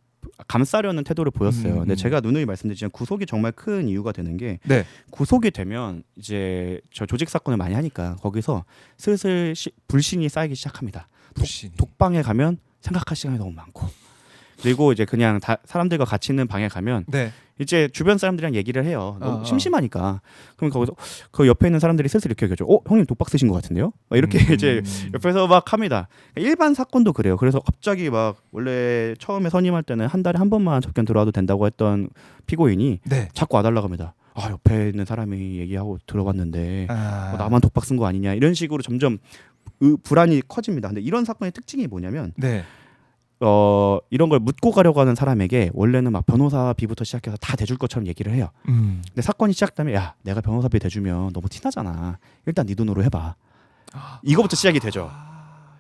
감싸려는 태도를 보였어요. 근데 제가 누누이 말씀드리지만 구속이 정말 큰 이유가 되는 게 네. 구속이 되면 이제 저 조직 사건을 많이 하니까 거기서 슬슬 불신이 쌓이기 시작합니다. 불신이. 독방에 가면 생각할 시간이 너무 많고 그리고 이제 그냥 다 사람들과 같이 있는 방에 가면 네. 이제 주변 사람들이랑 얘기를 해요. 너무 심심하니까. 그럼 거기서 그 옆에 있는 사람들이 슬슬 이렇게 얘기하죠. 형님 독박 쓰신 것 같은데요? 막 이렇게 이제 옆에서 막 합니다. 일반 사건도 그래요. 그래서 갑자기 막 원래 처음에 선임할 때는 한 달에 한 번만 접견 들어와도 된다고 했던 피고인이 네. 자꾸 와달라고 합니다. 아 옆에 있는 사람이 얘기하고 들어봤는데 나만 독박 쓴 거 아니냐 이런 식으로 점점 불안이 커집니다. 근데 이런 사건의 특징이 뭐냐면 네. 이런 걸 묻고 가려고 하는 사람에게 원래는 막 변호사비부터 시작해서 다 대줄 것처럼 얘기를 해요. 근데 사건이 시작되면 야 내가 변호사비 대주면 너무 티나잖아. 일단 네 돈으로 해봐. 이거부터 시작이 되죠.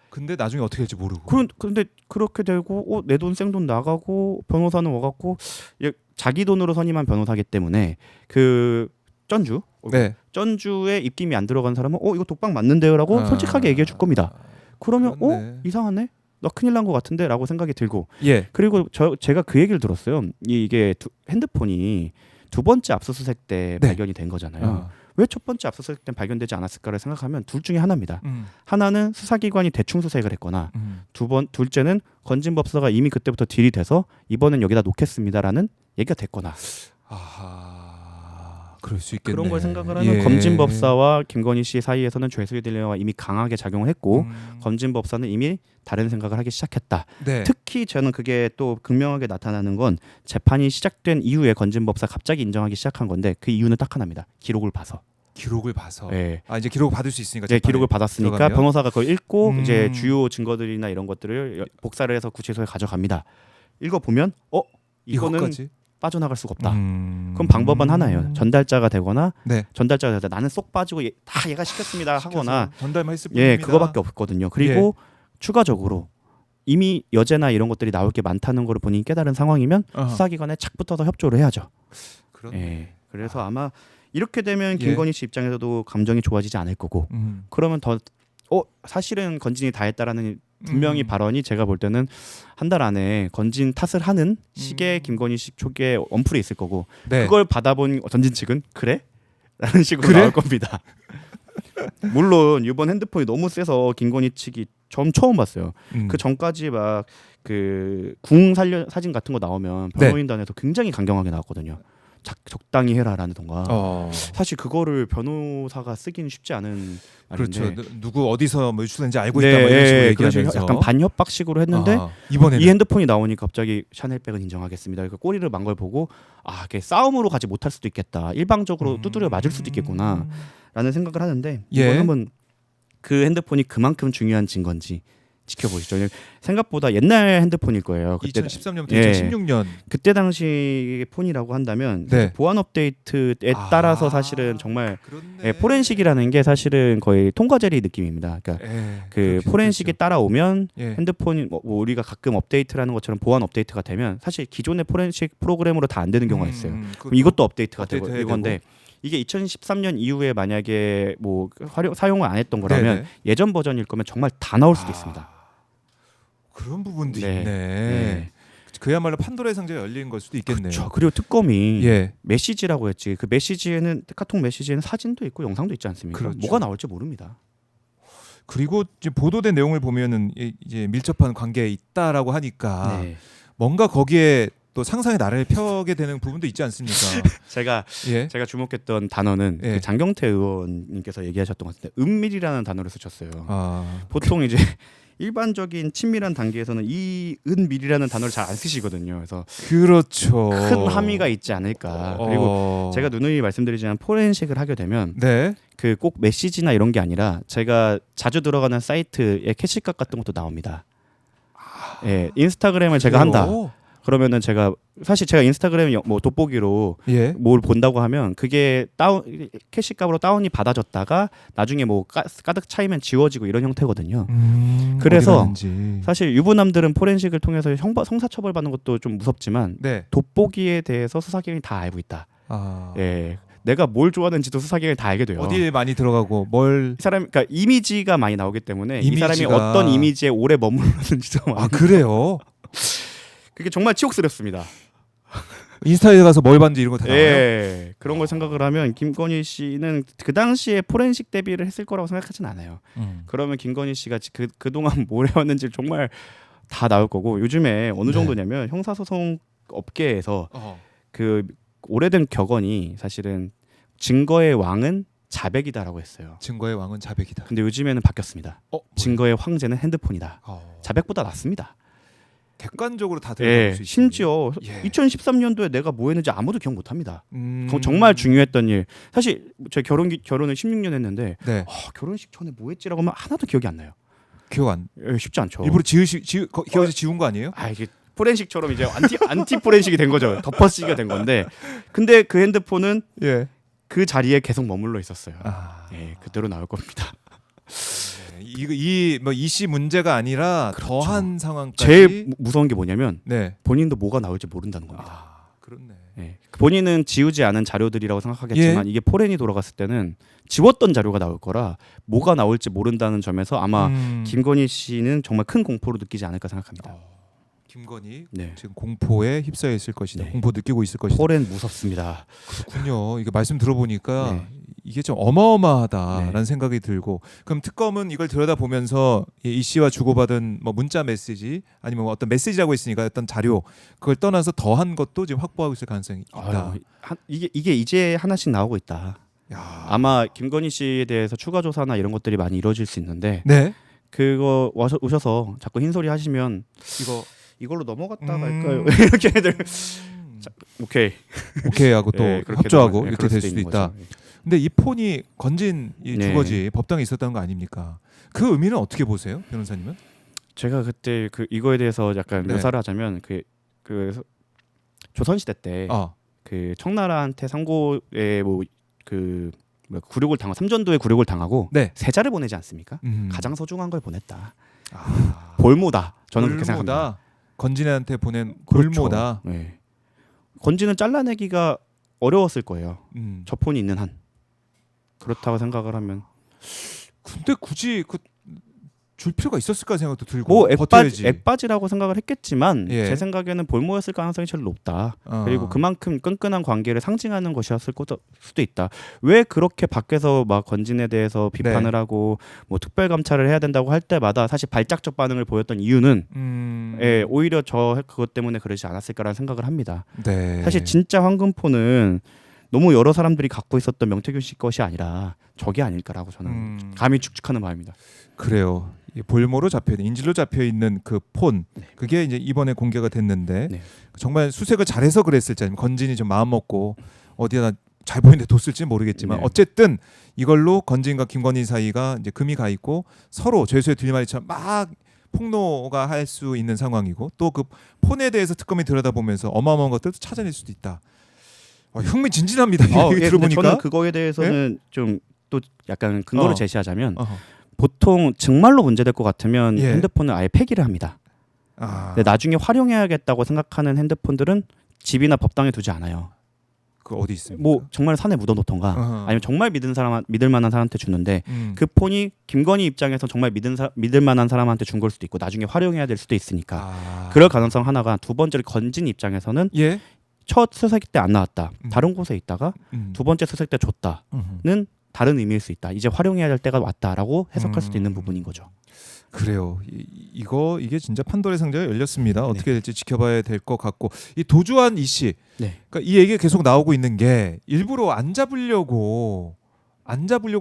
근데 나중에 어떻게 될지 모르고. 그런데 그렇게 되고 내 돈 생돈 나가고 변호사는 와갖고 자기 돈으로 선임한 변호사기 때문에 그 전주 네. 전주에 입김이 안 들어간 사람은 이거 독박 맞는데요라고 솔직하게 얘기해 줄 겁니다. 그러면 그렇네. 이상하네. 나 큰일 난 것 같은데라고 생각이 들고 예. 그리고 제가 그 얘기를 들었어요. 이게 핸드폰이 두 번째 압수수색 때 네. 발견이 된 거잖아요. 왜 첫 번째 압수수색 때 발견되지 않았을까를 생각하면 둘 중에 하나입니다. 하나는 수사기관이 대충 수색을 했거나 둘째는 건진법사가 이미 그때부터 딜이 돼서 이번엔 여기다 놓겠습니다라는 얘기가 됐거나 그럴 수 있겠네. 그런 걸 생각을 하면 검진법사와 김건희 씨 사이에서는 죄수의 딜레마가 이미 강하게 작용을 했고 검진법사는 이미 다른 생각을 하기 시작했다. 네. 특히 저는 그게 또 극명하게 나타나는 건 재판이 시작된 이후에 건진법사 갑자기 인정하기 시작한 건데 그 이유는 딱 하나입니다. 기록을 봐서. 기록을 봐서. 네. 이제 기록을 받을 수 있으니까. 네, 기록을 받았으니까 들어가면? 변호사가 그걸 읽고 이제 주요 증거들이나 이런 것들을 복사를 해서 구치소에 가져갑니다. 읽어보면 이거는 이거까지? 빠져나갈 수가 없다. 그럼 방법은 하나예요. 전달자가 되거나 네. 전달자가 되다 나는 쏙 빠지고 다 얘가 시켰습니다 하거나 전달만 했을 뿐입니다. 그거밖에 없거든요. 그리고 추가적으로 이미 여죄나 이런 것들이 나올 게 많다는 걸 본인이 깨달은 상황이면 수사기관에 착 붙어서 협조를 해야죠. 그래서 아마 이렇게 되면 김건희 씨 입장에서도 감정이 좋아지지 않을 거고 그러면 더 사실은 건진이 다 했다라는 분명히 발언이 제가 볼 때는 한 달 안에 건진 탓을 하는 식의 김건희 씨 쪽에 언플이 있을 거고 그걸 받아본 건진 측은 그래? 라는 식으로 나올 겁니다. 물론 이번 핸드폰이 너무 세서 김건희 측이 처음 봤어요. 그 전까지 막 그 궁 사진 같은 거 나오면 변호인단에서 굉장히 강경하게 나왔거든요. 적당히 해라라는 동가. 사실 그거를 변호사가 쓰기는 쉽지 않은 말인데. 그렇죠. 누구 어디서 뭐 유출된지 알고 있다 뭐 이런 식으로 얘기하면서 약간 반협박식으로 했는데 이번에는 이 핸드폰이 나오니까 갑자기 샤넬백은 인정하겠습니다. 그러니까 꼬리를 만 걸 보고 이게 싸움으로 가지 못할 수도 있겠다. 일방적으로 두드려 맞을 수도 있겠구나라는 생각을 하는데 이건 한번 그 핸드폰이 그만큼 중요한 증거인지 지켜보시죠. 생각보다 옛날 핸드폰일 거예요. 그때 2013년부터 2016년 그때 당시 폰이라고 한다면 보안 업데이트에 따라서 사실은 정말 포렌식이라는 게 사실은 거의 통과제리 느낌입니다. 그러니까 그 포렌식이 따라오면 핸드폰이 뭐 우리가 가끔 업데이트라는 것처럼 보안 업데이트가 되면 사실 기존의 포렌식 프로그램으로 다 안 되는 경우가 있어요. 그럼 이것도 업데이트가 되고 이건데 이게 2013년 이후에 만약에 뭐 사용을 안 했던 거라면 예전 버전일 거면 정말 다 나올 수도 있습니다. 그런 부분도 있네. 그야말로 판도라의 상자가 열린 걸 수도 있겠네요. 그렇죠. 그리고 특검이 메시지라고 했지. 그 메시지에는 카톡 메시지에는 사진도 있고 영상도 있지 않습니까? 그렇죠. 뭐가 나올지 모릅니다. 그리고 이제 보도된 내용을 보면은 이제 밀접한 관계에 있다라고 하니까 뭔가 거기에 또 상상의 나래를 펴게 되는 부분도 있지 않습니까? 제가 예. 주목했던 단어는 예. 그 장경태 의원님께서 얘기하셨던 것 같은데 은밀이라는 단어를 쓰셨어요. 아, 보통 이제 일반적인 친밀한 단계에서는 이 은밀이라는 단어를 잘 안 쓰시거든요. 그래서 그렇죠. 큰 함의가 있지 않을까. 그리고 제가 누누이 말씀드리지만 포렌식을 하게 되면 네. 그 꼭 메시지나 이런 게 아니라 제가 자주 들어가는 사이트에 캐시값 같은 것도 나옵니다. 예, 인스타그램을 제가 한다. 그래요? 그러면은 제가 사실 제가 인스타그램 뭐 돋보기로 예. 뭘 본다고 하면 그게 다운 캐시값으로 다운이 받아졌다가 나중에 뭐 가득 차이면 지워지고 이런 형태거든요. 그래서 어디 가는지. 사실 유부남들은 포렌식을 통해서 형사처벌 받는 것도 좀 무섭지만 네. 돋보기에 대해서 수사기관이 다 알고 있다. 아. 예, 내가 뭘 좋아하는지도 수사기관이 다 알게 돼요. 어디에 많이 들어가고 뭘. 이 사람 그러니까 이미지가 많이 나오기 때문에 이 사람이 이미지가. 어떤 이미지에 오래 머물렀는지도 아 그래요? 그게 정말 치욕스럽습니다. 인스타에 가서 뭘 봤는지 이런 거 다 나와요? 예, 그런 걸 생각을 하면 김건희 씨는 그 당시에 포렌식 데뷔를 했을 거라고 생각하진 않아요. 그러면 김건희 씨가 그동안 뭘 해왔는지 정말 다 나올 거고 요즘에 어느 네. 정도냐면 형사소송 업계에서 어허. 그 오래된 격언이 사실은 증거의 왕은 자백이다라고 했어요. 증거의 왕은 자백이다. 근데 요즘에는 바뀌었습니다. 뭐예요? 증거의 황제는 핸드폰이다. 어. 자백보다 낫습니다. 객관적으로 다 들어볼 예, 수 있습니다. 심지어 예. 2013년도에 내가 뭐 했는지 아무도 기억 못 합니다. 그건 음. 정말 중요했던 일. 사실 저 결혼을 16년 했는데 네. 결혼식 전에 뭐 했지라고 하면 하나도 기억이 안 나요. 기억 안. 예, 쉽지 않죠. 일부러 기억에서 지운 거 아니에요? 아 이게 포렌식처럼 이제 안티 포렌식이 된 거죠. 덮어쓰기가 된 건데. 근데 그 핸드폰은 예. 그 자리에 계속 머물러 있었어요. 아. 예, 그대로 나올 겁니다. 이씨 문제가 아니라 그렇죠. 더한 상황까지. 제일 무서운 게 뭐냐면 네. 본인도 뭐가 나올지 모른다는 겁니다. 아 그렇네. 예. 본인은 지우지 않은 자료들이라고 생각하겠지만 예. 이게 포렌이 돌아갔을 때는 지웠던 자료가 나올 거라 뭐가 나올지 모른다는 점에서 아마 김건희 씨는 정말 큰 공포를 느끼지 않을까 생각합니다. 김건희 네. 지금 공포에 휩싸여 있을 것이다. 네. 공포 느끼고 있을 것이다. 포렌 무섭습니다. 그렇군요. 이게 말씀 들어보니까 네. 이게 좀 어마어마하다라는 네. 생각이 들고 그럼 특검은 이걸 들여다보면서 이 씨와 주고받은 뭐 문자 메시지 아니면 뭐 어떤 메시지라고 했으니까 어떤 자료 그걸 떠나서 더한 것도 지금 확보하고 있을 가능성이 있다. 이게 이제 하나씩 나오고 있다. 야. 아마 김건희 씨에 대해서 추가 조사나 이런 것들이 많이 이루어질 수 있는데 네. 그거 오셔서 자꾸 흰소리 하시면 이거 이걸로 넘어갔다 말까요? 이렇게 애들 오케이 오케이 하고 또 예, 그렇게 합조하고 넘어가- 예, 이렇게 그럴 될 수도 수도 있는 있다. 거죠. 근데 이 폰이 건진 이 네. 주거지 법당에 있었다는 거 아닙니까? 그 의미는 어떻게 보세요, 변호사님은? 제가 그때 그 이거에 대해서 약간 네. 묘사를 하자면 그 조선시대 때 그 청나라한테 상고에 그 굴욕을 당하고 삼전도에 굴욕을 당하고 네. 세자를 보내지 않습니까? 음. 가장 소중한 걸 보냈다. 아. 볼모다. 저는 그렇게 생각합니다. 골모다. 건진애한테 보낸 그렇죠. 골모다. 네. 건지는 잘라내기가 어려웠을 거예요. 음. 저 폰이 있는 한. 그렇다고 생각을 하면 근데 굳이 줄 필요가 있었을까 생각도 들고 뭐 버텨야지. 액바지라고 생각을 했겠지만 예. 제 생각에는 볼모였을 가능성이 제일 높다. 어. 그리고 그만큼 끈끈한 관계를 상징하는 것이었을 수도 있다. 왜 그렇게 밖에서 막 건진에 대해서 비판을 네. 하고 뭐 특별 감찰을 해야 된다고 할 때마다 사실 발작적 반응을 보였던 이유는 예, 오히려 그것 때문에 그러지 않았을까라는 생각을 합니다. 네. 사실 진짜 황금폰은 너무 여러 사람들이 갖고 있었던 명태균 씨 것이 아니라 저게 아닐까라고 저는 감히 축축하는 바입니다. 그래요. 이 볼모로 잡혀 있는 인질로 잡혀 있는 그 폰 네. 그게 이제 이번에 공개가 됐는데 네. 정말 수색을 잘해서 그랬을지 아니면 건진이 좀 마음 먹고 어디다 잘 보이는데 뒀을지 모르겠지만 네. 어쨌든 이걸로 건진과 김건희 사이가 이제 금이 가 있고 서로 죄수의 들마리처럼 막 폭로가 할 수 있는 상황이고 또 그 폰에 대해서 특검이 들여다보면서 어마어마한 것들도 찾아낼 수도 있다. 흥미진진합니다. 이 얘기 근데 들어보니까. 저는 그거에 대해서는 좀 또 약간 근거를 어. 제시하자면 어허. 보통 정말로 문제될 것 같으면 예. 핸드폰을 아예 폐기를 합니다. 아, 근데 나중에 활용해야겠다고 생각하는 핸드폰들은 집이나 법당에 두지 않아요. 그 어디 있습니까? 뭐 정말 산에 묻어놓던가 어허. 아니면 정말 믿을 만한 사람한테 주는데 그 폰이 김건희 입장에서 정말 믿을 만한 사람한테 준 걸 수도 있고 나중에 활용해야 될 수도 있으니까 그럴 가능성 하나가 두 번째로 건진 입장에서는 예. 첫 수색 때 안 나왔다. 다른 곳에 있다가 음. 두 번째 수색 때 줬다는 다른 의미일 수 있다. 이제 활용해야 될 때가 왔다라고 해석할 수도 있는 부분인 거죠. 그래요. 이게 진짜 판도라의 상자가 열렸습니다. 어떻게 될지 지켜봐야 될 것 같고 이 도주한 이 씨, 네. 그러니까 이 얘기가 계속 나오고 있는 게 일부러 안 잡으려고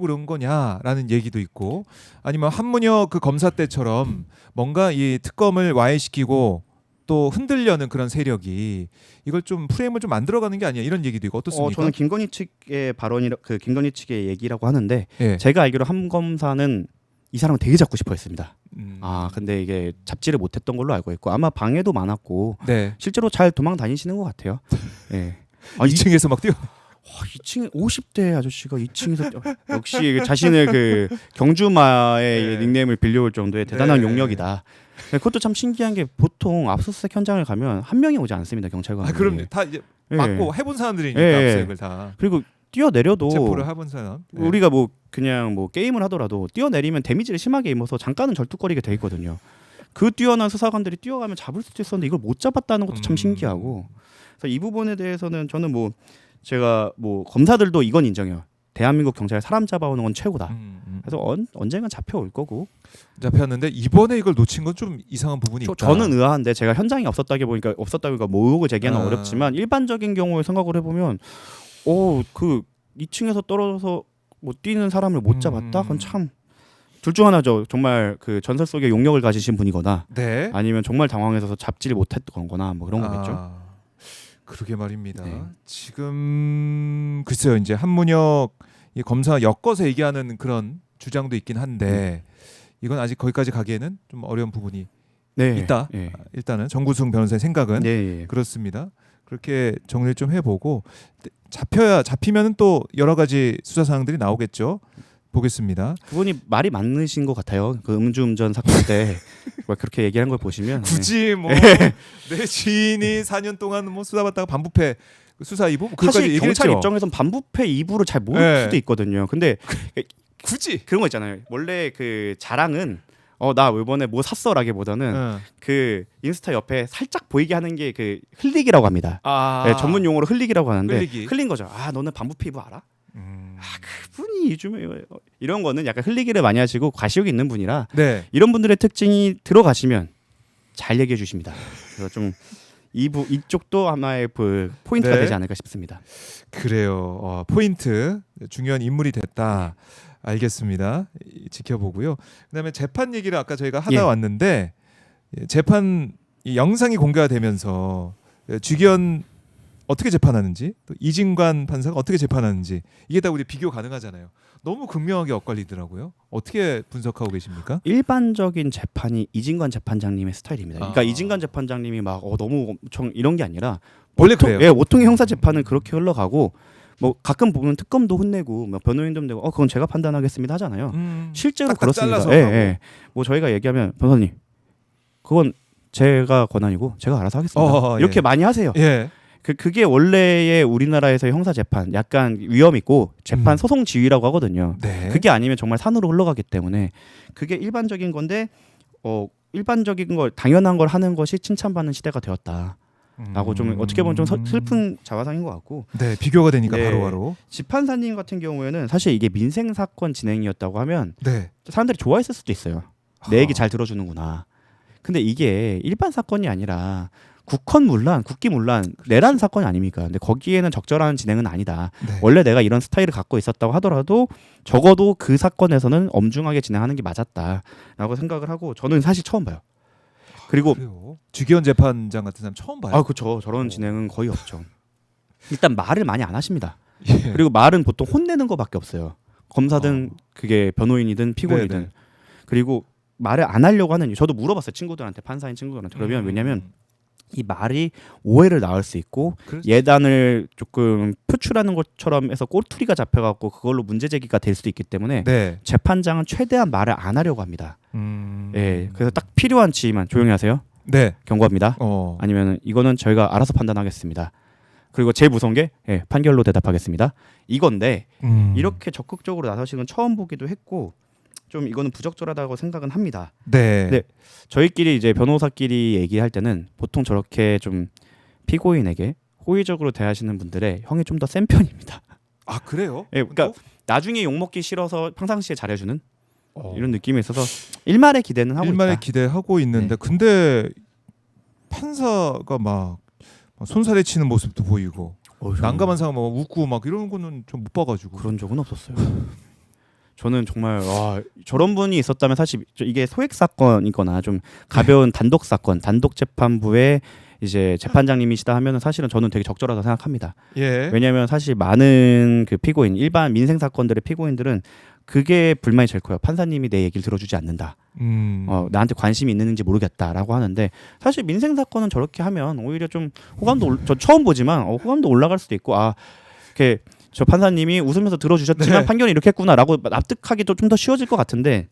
그런 거냐라는 얘기도 있고 아니면 한문혁 그 검사 때처럼 뭔가 이 특검을 와해시키고 또 흔들려는 그런 세력이 이걸 좀 프레임을 좀 만들어가는 게 아니야 이런 얘기도 있고 어떻습니까? 저는 김건희 측의 발언이 김건희 측의 얘기라고 하는데 예. 제가 알기로 한 검사는 이 사람을 되게 잡고 싶어했습니다. 음. 근데 이게 잡지를 못했던 걸로 알고 있고 아마 방해도 많았고 네. 실제로 잘 도망 다니시는 것 같아요. 예. 2층에서 막 뛰어. 2층에 50대 아저씨가 2층에서 역시 자신의 그 경주마의 네. 닉네임을 빌려올 정도의 대단한 네. 용력이다. 그것도 참 신기한 게 보통 압수수색 현장을 가면 한 명이 오지 않습니다. 경찰관이. 그럼 다 이제 예. 맞고 해본 사람들이니까 예. 압수색을 다 그리고 뛰어내려도 체포를 해본 사람. 예. 우리가 뭐 그냥 뭐 게임을 하더라도 뛰어내리면 데미지를 심하게 입어서 잠깐은 절뚝거리게 돼 있거든요. 그 뛰어난 수사관들이 뛰어가면 잡을 수도 있었는데 이걸 못 잡았다는 것도 참 신기하고. 그래서 이 부분에 대해서는 저는 뭐 제가 뭐 검사들도 이건 인정해요. 대한민국 경찰 사람 잡아오는 건 최고다. 그래서 언젠간 잡혀올 거고. 잡혔는데 이번에 이걸 놓친 건 좀 이상한 부분이 있다. 저는 의아한데 제가 현장에 없었다고 보니까 뭐 의혹을 제기하는 어렵지만 일반적인 경우에 생각을 해보면 그 2층에서 떨어져서 뭐 뛰는 사람을 못 잡았다? 그건 참 둘 중 하나죠. 정말 그 전설 속의 용력을 가지신 분이거나 네. 아니면 정말 당황해서 잡지를 못했던 거나 뭐 그런 거겠죠. 그러게 말입니다. 네. 지금 글쎄요 이제 한문혁 이 검사 엮어서 얘기하는 그런 주장도 있긴 한데 이건 아직 거기까지 가기에는 좀 어려운 부분이 있다. 네. 일단은 정구승 변호사의 생각은 네. 그렇습니다. 그렇게 정리를 좀 해보고 잡히면은 또 여러 가지 수사 사항들이 나오겠죠. 보겠습니다. 그분이 말이 많으신 것 같아요. 그 음주운전 사건 때 그렇게 얘기한 걸 보시면 굳이 뭐 내 지인이 4년 동안 뭐 수사받다가 반부패 수사 이부 사실 경찰 입장에선 반부패 이부를 잘 모를 수도 있거든요. 근데 굳이 그런 거 있잖아요. 원래 그 자랑은 나 이번에 뭐 샀어라기보다는 그 인스타 옆에 살짝 보이게 하는 게 그 흘리기라고 합니다. 네, 전문 용어로 흘리기라고 하는데 흘린 거죠. 너는 반부패 이부 알아? 그분이 요즘에 이런 거는 약간 흘리기를 많이 하시고 과시욕이 있는 분이라 이런 분들의 특징이 들어가시면 잘 얘기해 주십니다. 그래서 좀 이쪽도 하나의 그 포인트가 되지 않을까 싶습니다. 그래요. 포인트 중요한 인물이 됐다. 알겠습니다. 지켜보고요. 그다음에 재판 얘기를 아까 저희가 하다 왔는데 재판 이 영상이 공개가 되면서 주기현 어떻게 재판하는지 또 이진관 판사가 어떻게 재판하는지 이게 다 우리 비교 가능하잖아요. 너무 극명하게 엇갈리더라고요. 어떻게 분석하고 계십니까? 일반적인 재판이 이진관 재판장님의 스타일입니다. 그러니까 이진관 재판장님이 막 너무 엄청 이런 게 아니라 원래 그래요. 보통의 형사 재판은 그렇게 흘러가고 뭐 가끔 보면 특검도 혼내고 뭐 변호인도 혼내고 그건 제가 판단하겠습니다 하잖아요. 실제로 그렇습니다. 뭐 저희가 얘기하면 변호사님 그건 제가 권한이고 제가 알아서 하겠습니다. 이렇게 많이 하세요. 그게 원래의 우리나라에서의 형사 재판 약간 위험 있고 재판 소송 지휘라고 하거든요. 그게 아니면 정말 산으로 흘러가기 때문에 그게 일반적인 건데 일반적인 걸 당연한 걸 하는 것이 칭찬받는 시대가 되었다라고 좀 어떻게 보면 좀 슬픈 자화상인 것 같고. 비교가 되니까 바로바로. 지판사님 같은 경우에는 사실 이게 민생 사건 진행이었다고 하면 사람들이 좋아했을 수도 있어요. 내 얘기 잘 들어주는구나. 근데 이게 일반 사건이 아니라 국헌문란, 국기문란, 내란 사건이 아닙니까? 근데 거기에는 적절한 진행은 아니다. 원래 내가 이런 스타일을 갖고 있었다고 하더라도 적어도 그 사건에서는 엄중하게 진행하는 게 맞았다라고 생각을 하고 저는 사실 처음 봐요. 그리고 주기현 재판장 같은 사람 처음 봐요. 그렇죠. 저런 진행은 거의 없죠. 일단 말을 많이 안 하십니다. 그리고 말은 보통 혼내는 거밖에 없어요. 검사든 그게 변호인이든 피고인이든. 그리고 말을 안 하려고 하는 이유. 저도 물어봤어요. 친구들한테 판사인 친구들한테. 그러면 왜냐면 이 말이 오해를 낳을 수 있고 예단을 조금 표출하는 것처럼 해서 꼬투리가 잡혀갖고 그걸로 문제 제기가 될 수도 있기 때문에 재판장은 최대한 말을 안 하려고 합니다. 그래서 딱 필요한 지위만 조용히 하세요. 경고합니다. 아니면 이거는 저희가 알아서 판단하겠습니다. 그리고 제일 무서운 게 판결로 대답하겠습니다. 이건데 이렇게 적극적으로 나서시는 건 처음 보기도 했고 좀 이거는 부적절하다고 생각은 합니다. 근데 저희끼리 이제 변호사끼리 얘기할 때는 보통 저렇게 좀 피고인에게 호의적으로 대하시는 분들의 형이 좀 더 센 편입니다. 아 그래요? 예, 그러니까 나중에 욕 먹기 싫어서 평상시에 잘해주는 어. 이런 느낌이 있어서 일말의 기대는 하고 일말의 있다. 기대하고 있는데 네. 근데 판사가 막 손살에 치는 모습도 보이고 난감한 상황 막 웃고 막 이런 거는 좀 못 봐가지고. 그런 적은 없었어요. 저는 정말 저런 분이 있었다면 사실 이게 소액 사건이거나 좀 가벼운 단독 사건, 단독 재판부에 이제 재판장님이시다 하면은 사실은 저는 되게 적절하다고 생각합니다. 예. 왜냐하면 사실 많은 그 피고인, 일반 민생 사건들의 피고인들은 그게 불만이 제일 커요. 판사님이 내 얘기를 들어주지 않는다. 나한테 관심이 있는지 모르겠다라고 하는데 사실 민생 사건은 저렇게 하면 오히려 좀 호감도 저 처음 보지만 호감도 올라갈 수도 있고 이렇게 저 판사님이 웃으면서 들어주셨지만 네. 판결이 이렇게 했구나라고 납득하기도 좀 더 쉬워질 것 같은데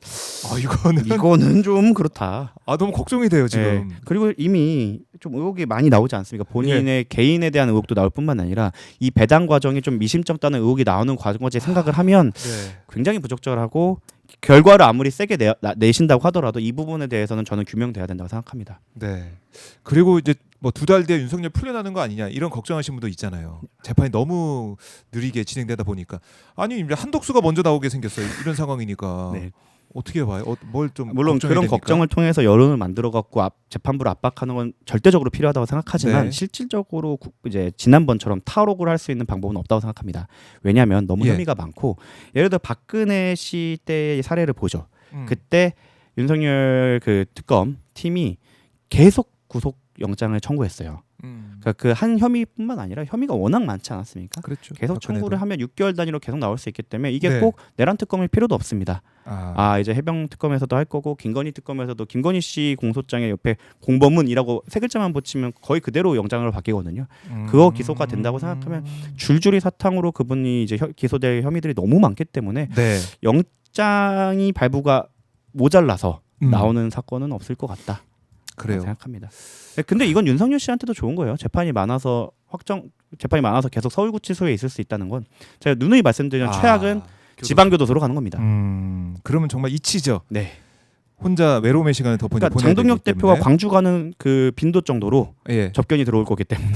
이거는 좀 그렇다. 너무 걱정이 돼요 지금. 네. 그리고 이미 좀 의혹이 많이 나오지 않습니까? 본인의 개인에 대한 의혹도 나올 뿐만 아니라 이 배당 과정이 좀 미심쩍다는 의혹이 나오는 과정까지 생각을 하면 네. 굉장히 부적절하고 결과를 아무리 세게 내신다고 하더라도 이 부분에 대해서는 저는 규명돼야 된다고 생각합니다. 네. 그리고 이제 뭐 2달 뒤에 윤석열 풀려나는 거 아니냐 이런 걱정하시는 분도 있잖아요. 재판이 너무 느리게 진행되다 보니까 아니 이제 한덕수가 먼저 나오게 생겼어요. 이런 상황이니까 네. 어떻게 봐요? 뭘 좀 물론 그런 됩니까? 걱정을 통해서 여론을 만들어 갖고 재판부를 압박하는 건 절대적으로 필요하다고 생각하지만 네. 실질적으로 이제 지난번처럼 탈옥을 할 수 있는 방법은 없다고 생각합니다. 왜냐하면 너무 예. 혐의가 많고 예를 들어 박근혜 씨 때의 사례를 보죠. 음. 그때 윤석열 그 특검 팀이 계속 구속 영장을 청구했어요. 그러니까 그 한 혐의뿐만 아니라 혐의가 워낙 많지 않았습니까? 그렇죠. 계속 청구를 하면 6개월 단위로 계속 나올 수 있기 때문에 이게 네. 꼭 내란 특검일 필요도 없습니다. 아. 이제 해병 특검에서도 할 거고 김건희 특검에서도 김건희 씨 공소장에 옆에 공범은이라고 세 글자만 붙이면 거의 그대로 영장으로 바뀌거든요. 그거 기소가 된다고 생각하면 줄줄이 사탕으로 그분이 이제 기소될 혐의들이 너무 많기 때문에 네. 영장이 발부가 모자라서 음. 나오는 사건은 없을 것 같다. 그래요. 생각합니다. 근데 이건 윤석열 씨한테도 좋은 거예요. 재판이 많아서 계속 서울구치소에 있을 수 있다는 건 제가 누누이 말씀드린 최악은 지방교도소로 가는 겁니다. 그러면 정말 이치죠. 네. 혼자 외로움의 시간을 더 그러니까 보내야 장동혁 되기 대표가 때문에. 광주 가는 그 빈도 정도로 예. 접견이 들어올 거기 때문에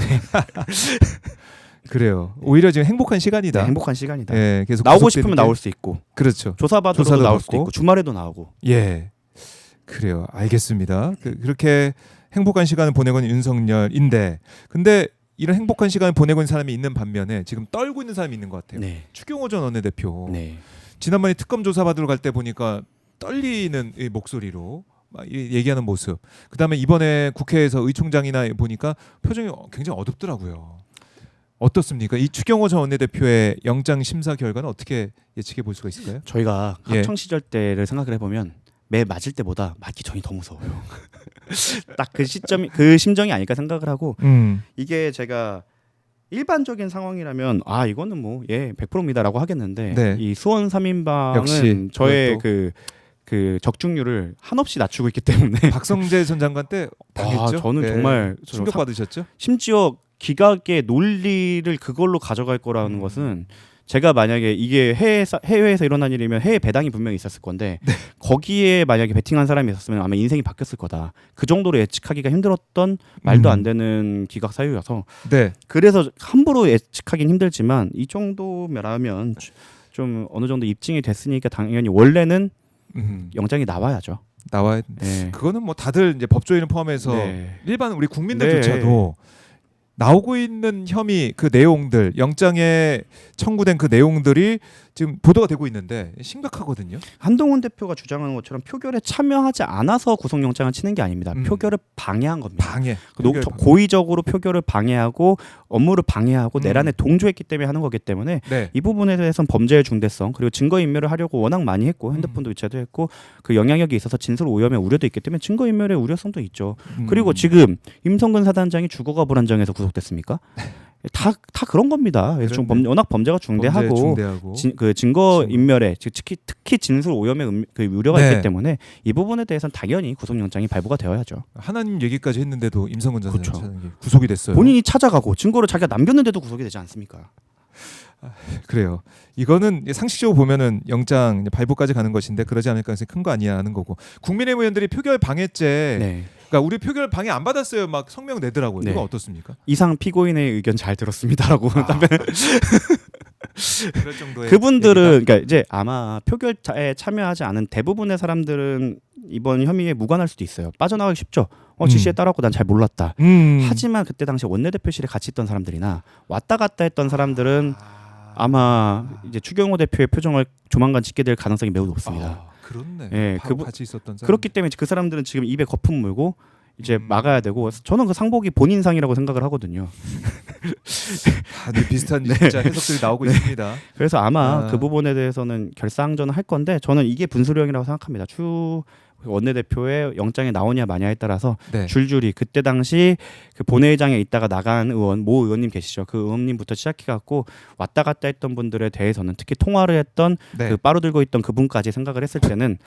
그래요. 오히려 지금 행복한 시간이다. 네, 행복한 시간이다. 예, 계속 나오고 구속되는 싶으면 게- 나올 수 있고 그렇죠. 조사받으러도 조사도 나올 수도 받고. 있고 주말에도 나오고. 예. 그래요. 알겠습니다. 그렇게 행복한 시간을 보내고 있는 윤석열인데 근데 이런 행복한 시간을 보내고 있는 사람이 있는 반면에 지금 떨고 있는 사람이 있는 것 같아요. 네. 추경호 전 원내대표. 네. 지난번에 특검 조사 받으러 갈 때 보니까 떨리는 이 목소리로 막 얘기하는 모습. 그다음에 이번에 국회에서 의총장이나 보니까 표정이 굉장히 어둡더라고요. 어떻습니까? 이 추경호 전 원내대표의 영장 심사 결과는 어떻게 예측해 볼 수가 있을까요? 저희가 예. 학창 시절 때를 생각을 해보면 매 맞을 때보다 맞기 전이 더 무서워요. 딱 그 시점이 그 심정이 아닐까 생각을 하고 이게 제가 일반적인 상황이라면 이거는 뭐 100%입니다라고 하겠는데 네. 이 수원 3인방은 역시 저의 그것도. 그 적중률을 한없이 낮추고 있기 때문에 박성재 전 장관 때 당했죠. 저는 정말 충격 받으셨죠? 심지어 기각의 논리를 그걸로 가져갈 거라는 것은 제가 만약에 이게 해외에서 일어난 일이면 해외 배당이 분명히 있었을 건데 거기에 만약에 베팅한 사람이 있었으면 아마 인생이 바뀌었을 거다. 그 정도로 예측하기가 힘들었던 말도 안 되는 기각 사유여서 네. 그래서 함부로 예측하기는 힘들지만 이 정도면 좀 어느 정도 입증이 됐으니까 당연히 원래는 영장이 나와야죠. 나와야. 네. 그거는 뭐 다들 이제 법조인을 포함해서 네. 일반 우리 국민들조차도 나오고 있는 혐의 그 내용들 영장에 청구된 그 내용들이 지금 보도가 되고 있는데 심각하거든요. 한동훈 대표가 주장하는 것처럼 표결에 참여하지 않아서 구속영장을 치는 게 아닙니다. 표결을 방해한 겁니다. 방해. 고의적으로 표결을 방해하고 업무를 방해하고 내란에 동조했기 때문에 하는 거기 때문에 네. 이 부분에 대해서는 범죄의 중대성 그리고 증거인멸을 하려고 워낙 많이 했고 핸드폰도 위치도 했고 그 영향력이 있어서 진술 오염의 우려도 있기 때문에 증거인멸의 우려성도 있죠. 그리고 지금 임성근 사단장이 주거가 불안정해서 구속됐습니까? 다 그런 겁니다. 그래서 좀 워낙 범죄가 중대하고 그 증거 인멸에 특히 진술 오염의 그 우려가 네. 있기 때문에 이 부분에 대해서는 당연히 구속영장이 발부가 되어야죠. 하나님 얘기까지 했는데도 임성근 전 그렇죠. 사장이 구속이 됐어요. 본인이 찾아가고 증거를 자기가 남겼는데도 구속이 되지 않습니까? 그래요. 이거는 상식적으로 보면은 영장 발부까지 가는 것인데 그러지 않을 가능성이 큰 거 아니야 하는 거고 국민의힘 의원들이 표결 방해죄 네. 그러니까 우리 표결 방해 안 받았어요 막 성명 내더라고요. 네. 이거 어떻습니까? 이상 피고인의 의견 잘 들었습니다라고 답변. 그럴 정도의 그분들은 얘기다. 그러니까 이제 아마 표결에 참여하지 않은 대부분의 사람들은 이번 혐의에 무관할 수도 있어요. 빠져나가기 쉽죠. 지시에 따랐고 난 잘 몰랐다. 하지만 그때 당시 원내대표실에 같이 있던 사람들이나 왔다 갔다 했던 사람들은 아마 이제 추경호 대표의 표정을 조만간 짓게 될 가능성이 매우 높습니다. 그렇네. 예, 바로 같이 있었던 사람. 그렇기 때문에 그 사람들은 지금 입에 거품 물고 이제 막아야 되고 저는 그 상복이 본인상이라고 생각을 하거든요. 다들 비슷한 진짜 해석들이 나오고 있습니다. 그래서 아마 아. 그 부분에 대해서는 결상전을 할 건데 저는 이게 분수령이라고 생각합니다. 추 원내대표의 영장이 나오냐 마냐에 따라서 네. 줄줄이 그때 당시 그 본회의장에 있다가 나간 의원 모 의원님 계시죠. 그 의원님부터 시작해갖고 왔다 갔다 했던 분들에 대해서는 특히 통화를 했던 네. 그 빠루 들고 있던 그분까지 생각을 했을 때는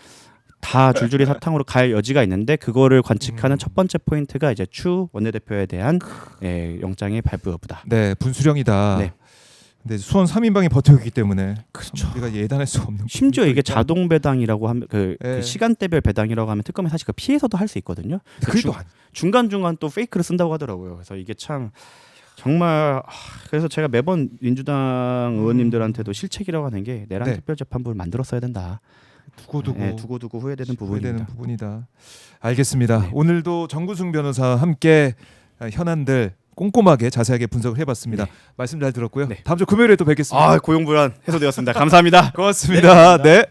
다 줄줄이 사탕으로 갈 여지가 있는데 그거를 관측하는 첫 번째 포인트가 이제 추 원내대표에 대한 영장의 발부 여부다. 네, 분수령이다. 네. 근데 수원 3인방이 버텨오기 때문에 그렇죠. 우리가 예단할 수 없는. 심지어 이게 부분도 있다. 자동 배당이라고 하면 그 예. 시간대별 배당이라고 하면 특검이 사실 그 피해서도 할 수 있거든요. 그게 중- 또 안. 중간중간 또 페이크를 쓴다고 하더라고요. 그래서 이게 참 정말 그래서 제가 매번 민주당 의원님들한테도 실책이라고 하는 게 내란 네. 특별재판부를 만들었어야 된다. 두고두고 두고두고 후회되는 후회되는 부분입니다. 부분이다. 알겠습니다. 네. 오늘도 정구승 변호사와 함께 현안들 꼼꼼하게 자세하게 분석을 해봤습니다. 네. 말씀 잘 들었고요. 네. 다음 주 금요일에 또 뵙겠습니다. 고용불안 해소되었습니다. 감사합니다. 고맙습니다. 네.